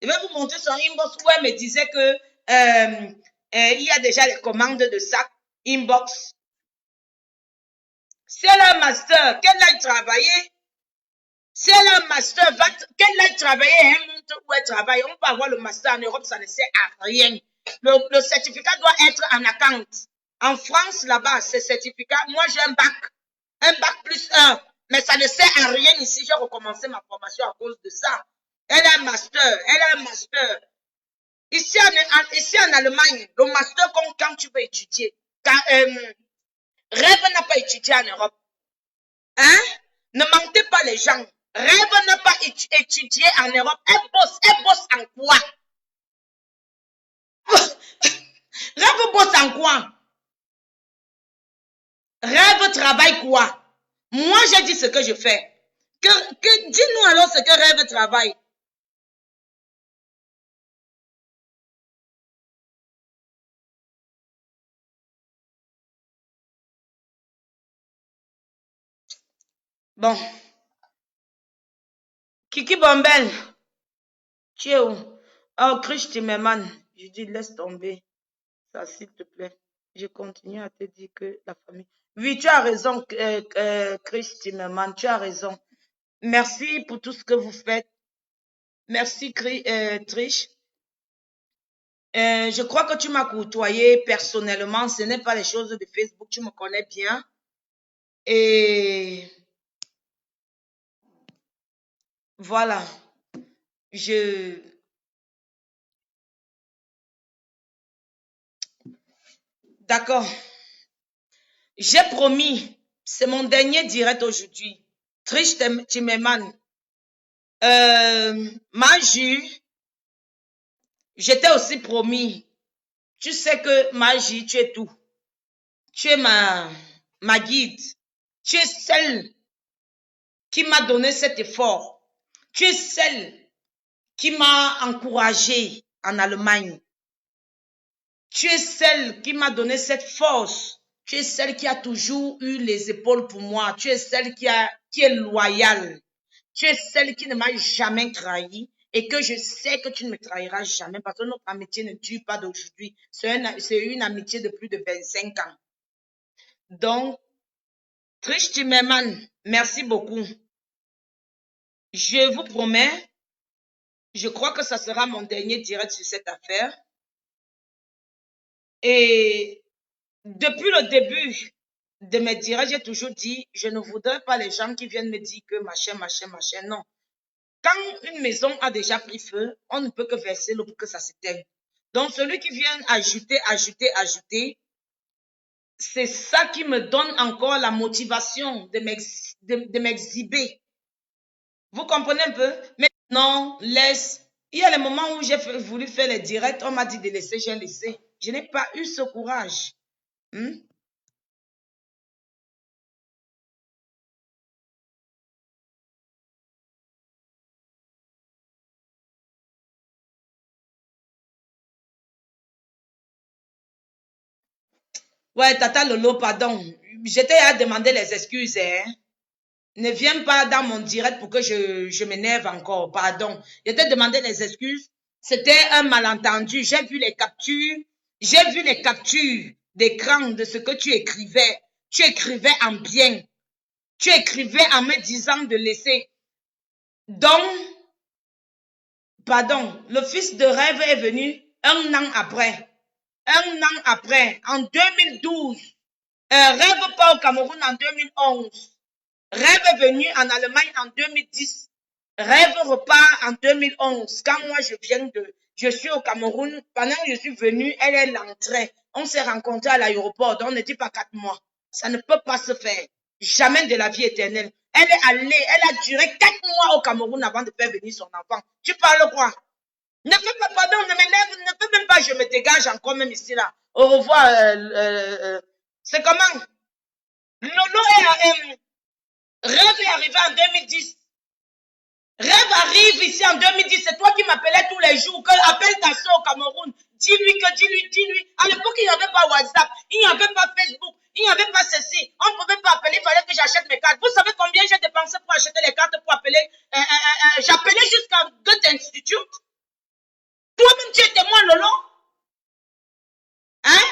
Je vais vous montrer son inbox où elle me disait que il y a déjà les commandes de sac inbox. Si elle a un master, qu'elle aille travailler. Si elle a un master, qu'elle aille travailler, elle montre où elle travaille. On peut avoir le master en Europe, ça ne sert à rien. Le certificat doit être en account. En France, là-bas, ce certificat, moi j'ai un bac plus 1, mais ça ne sert à rien ici. J'ai recommencé ma formation à cause de ça. Elle a un master, Ici en Allemagne, le master, quand tu peux étudier, Rêve n'a pas étudié en Europe. Hein? Ne mentez pas les gens. Rêve n'a pas étudié en Europe. Elle bosse en quoi? Rêve bosse en quoi? Rêve travaille quoi? Moi, j'ai dit ce que je fais. Dis-nous alors ce que Rêve travaille. Bon. Kiki Bombel, tu es où? Oh, Chris Timmerman, je dis laisse tomber ça, s'il te plaît. Je continue à te dire que la famille. Oui, tu as raison, Chris Timmerman, tu as raison. Merci pour tout ce que vous faites. Merci, Trish. Je crois que tu m'as côtoyé personnellement. Ce n'est pas les choses de Facebook. Tu me connais bien. Et voilà. D'accord. J'ai promis. C'est mon dernier direct aujourd'hui. Trish Timmerman. Magie. J'étais aussi promis. Tu sais que Magie, tu es tout. Tu es ma guide. Tu es celle qui m'a donné cet effort. Tu es celle qui m'a encouragée en Allemagne. Tu es celle qui m'a donné cette force. Tu es celle qui a toujours eu les épaules pour moi. Tu es celle qui est loyale. Tu es celle qui ne m'a jamais trahi et que je sais que tu ne me trahiras jamais parce que notre amitié ne dure pas d'aujourd'hui. C'est une amitié de plus de 25 ans. Donc, Trish Timmerman, merci beaucoup. Je vous promets, je crois que ça sera mon dernier direct sur cette affaire. Et depuis le début de mes directs, j'ai toujours dit, je ne voudrais pas les gens qui viennent me dire que machin, machin, machin. Non. Quand une maison a déjà pris feu, on ne peut que verser l'eau pour que ça s'éteigne. Donc, celui qui vient ajouter, c'est ça qui me donne encore la motivation de m'exhiber. Vous comprenez un peu? Mais non, laisse. Il y a les moments où j'ai voulu faire les directs, on m'a dit de laisser, j'ai laissé. Je n'ai pas eu ce courage. Ouais, Tata Lolo, pardon. J'étais à demander les excuses. Hein. Ne viens pas dans mon direct pour que je m'énerve encore. Pardon. J'étais demandé les excuses. C'était un malentendu. J'ai vu les captures. J'ai vu les captures d'écran de ce que tu écrivais. Tu écrivais en bien. Tu écrivais en me disant de laisser. Donc, pardon, le fils de rêve est venu un an après. Un an après, en 2012. Rêve pas au Cameroun en 2011. Rêve est venu en Allemagne en 2010. Rêve repart en 2011. Quand moi je suis au Cameroun, pendant que je suis venue, elle est l'entrée. On s'est rencontrés à l'aéroport, donc on ne dit pas 4 mois. Ça ne peut pas se faire. Jamais de la vie éternelle. Elle est allée, elle a duré 4 mois au Cameroun avant de faire venir son enfant. Tu parles quoi? Ne fais pas, pardon, ne fais même pas, je me dégage encore même ici là. Au revoir. C'est comment? Lolo Rêve est arrivé en 2010. Rêve arrive ici en 2010. C'est toi qui m'appelais tous les jours. Appelle ta soeur au Cameroun. Dis-lui. À l'époque, il n'y avait pas WhatsApp. Il n'y avait pas Facebook. Il n'y avait pas ceci. On ne pouvait pas appeler. Il fallait que j'achète mes cartes. Vous savez combien j'ai dépensé pour acheter les cartes pour appeler? J'appelais jusqu'à Goethe Institute. Toi-même, tu es témoin, Lolo. Hein?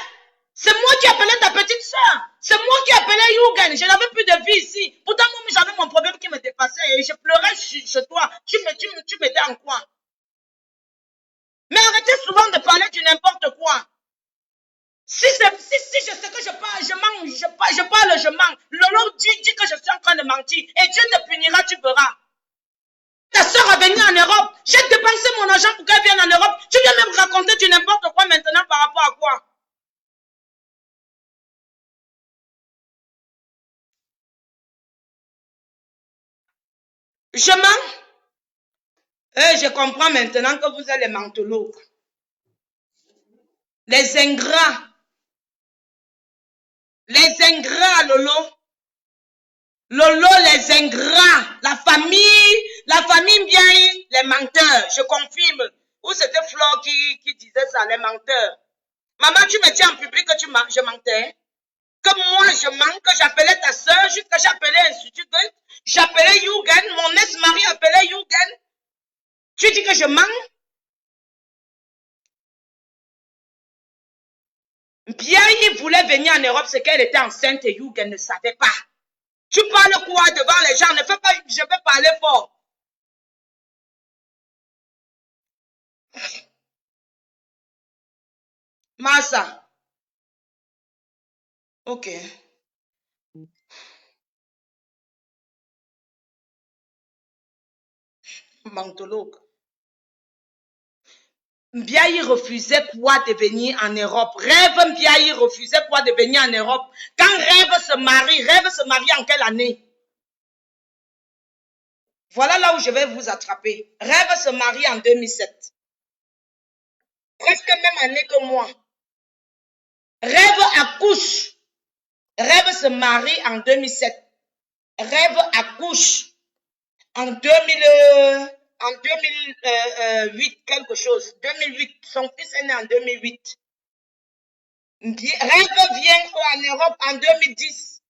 C'est moi qui appelais ta petite soeur. C'est moi qui appelais Yugen. Je n'avais plus de vie ici. Pourtant, moi, j'avais mon problème qui me dépassait et je pleurais chez toi. Tu m'étais en quoi? Mais arrêtez souvent de parler du n'importe quoi. Si je sais que je parle, je mens. Lolo dit que je suis en train de mentir. Et Dieu te punira, tu verras. Ta soeur a venu en Europe. J'ai dépensé mon argent pour qu'elle vienne en Europe. Tu viens même raconter du n'importe quoi maintenant par rapport à quoi? Je mens. Je comprends maintenant que vous êtes les mantelots. Les ingrats. Les ingrats, Lolo. Lolo, les ingrats. La famille bien, les menteurs. Je confirme. Ou c'était Flore qui disait ça, les menteurs. Maman, tu me tiens en public que je mentais. Que moi, je mens, que j'appelais ta soeur, jusqu'à j'appelais Institut Goethe. J'appelais Yugen, mon ex-mari appelait Yugen. Tu dis que je mens? Bien, il voulait venir en Europe, c'est qu'elle était enceinte et Yugen ne savait pas. Tu parles quoi devant les gens? Ne fais pas, je vais parler fort. Massa. Ok. Mantologue. Mbiaye refusait quoi de venir en Europe? Rêve Mbiaye refusait quoi de venir en Europe? Quand Rêve se marie en quelle année? Voilà là où je vais vous attraper. Rêve se marie en 2007. Presque même année que moi. Rêve accouche. Rêve se marie en 2007. Rêve accouche en 2008, quelque chose. 2008. Son fils est né en 2008. Rêve vient en Europe en 2010.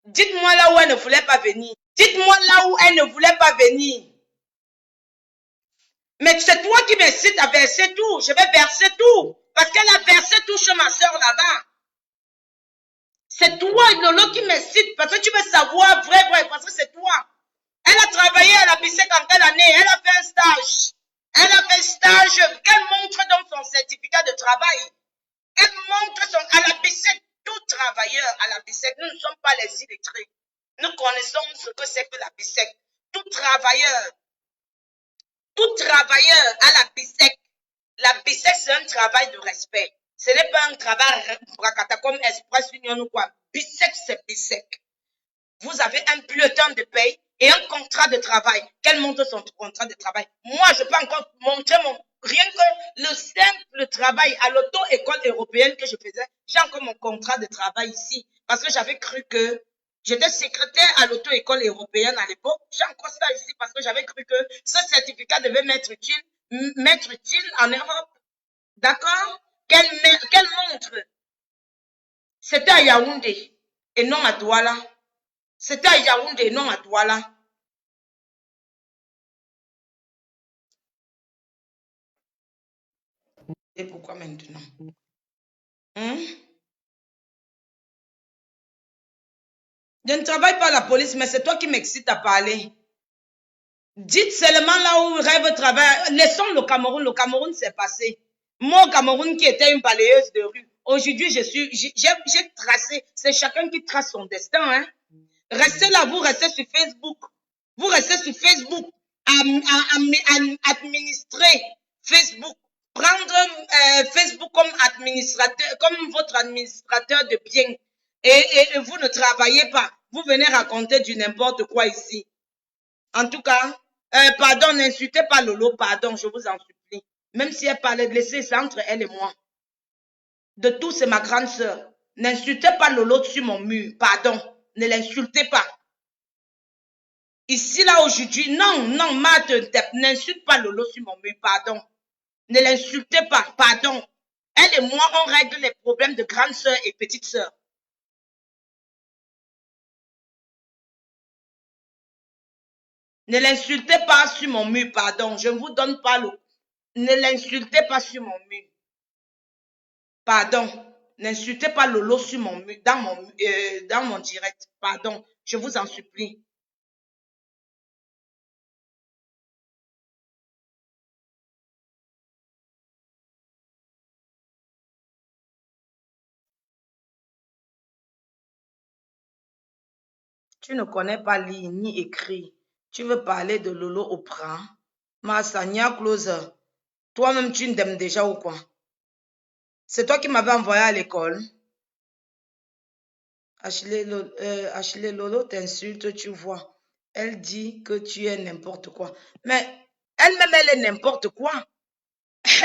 Dites-moi là où elle ne voulait pas venir. Dites-moi là où elle ne voulait pas venir. Mais c'est toi qui m'incites à verser tout. Je vais verser tout. Parce qu'elle a versé tout chez ma soeur là-bas. C'est toi, Lolo, qui m'incite. Parce que tu veux savoir vrai, parce que c'est toi. Elle a travaillé à la BICEC en quelle année? Elle a fait un stage. Elle a fait un stage. Qu'elle montre donc son certificat de travail. Elle montre à la BICEC. Tout travailleur à la BICEC, nous ne sommes pas les illettrés. Nous connaissons ce que c'est que la BICEC. Tout travailleur à la BICEC, c'est un travail de respect. Ce n'est pas un travail comme Express Union ou quoi. BICEC, c'est BICEC. Vous avez un bulletin de paye et un contrat de travail. Quel montre son contrat de travail? Moi, je peux encore montrer rien que le simple travail à l'auto-école européenne que je faisais. J'ai encore mon contrat de travail ici. Parce que j'avais cru que j'étais secrétaire à l'auto-école européenne à l'époque. J'ai encore ça ici parce que j'avais cru que ce certificat devait m'être utile en Europe. D'accord? Quelle montre? C'était à Yaoundé et non à Douala. C'était à Yaoundé, non à Douala. Et pourquoi maintenant? Hein? Je ne travaille pas à la police, mais c'est toi qui m'excites à parler. Dites seulement là où rêve travaille. Laissons le Cameroun. Le Cameroun s'est passé. Moi, au Cameroun, qui était une balayeuse de rue, aujourd'hui, j'ai tracé. C'est chacun qui trace son destin. Hein? Restez là, vous restez sur Facebook. Vous restez sur Facebook. Administrer Facebook. Prendre Facebook comme administrateur, comme votre administrateur de biens. Et vous ne travaillez pas. Vous venez raconter du n'importe quoi ici. En tout cas, pardon, n'insultez pas Lolo, pardon, je vous en supplie. Même si elle parlait de laisser ça entre elle et moi. De tout, c'est ma grande sœur. N'insultez pas Lolo sur mon mur, pardon. Ne l'insultez pas. Ici, là, aujourd'hui, non, Marthe, n'insulte pas Lolo sur mon mur, pardon. Ne l'insultez pas, pardon. Elle et moi, on règle les problèmes de grande sœur et petite sœur. Ne l'insultez pas sur mon mur, pardon. Je ne vous donne pas le... Ne l'insultez pas sur mon mur. Pardon. N'insultez pas Lolo sur mon mur, dans mon direct. Pardon. Je vous en supplie. Tu ne connais pas lire ni écrire. Tu veux parler de Lolo au prince. Massagna Closer. Toi-même, tu m'aimes déjà ou quoi? C'est toi qui m'avais envoyé à l'école. Ashley Lolo t'insulte, tu vois. Elle dit que tu es n'importe quoi. Mais elle-même, elle est n'importe quoi.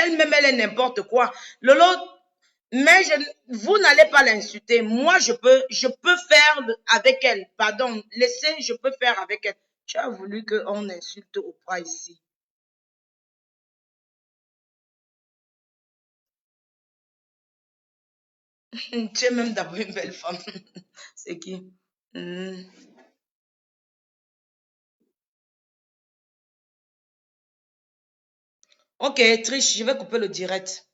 Elle-même, elle est n'importe quoi. Lolo, mais vous n'allez pas l'insulter. Moi, je peux faire avec elle. Pardon, laissez, je peux faire avec elle. Tu as voulu qu'on insulte Oprah ici. Tu es même d'abord une belle femme. C'est qui? Hmm. Ok, Triche, je vais couper le direct.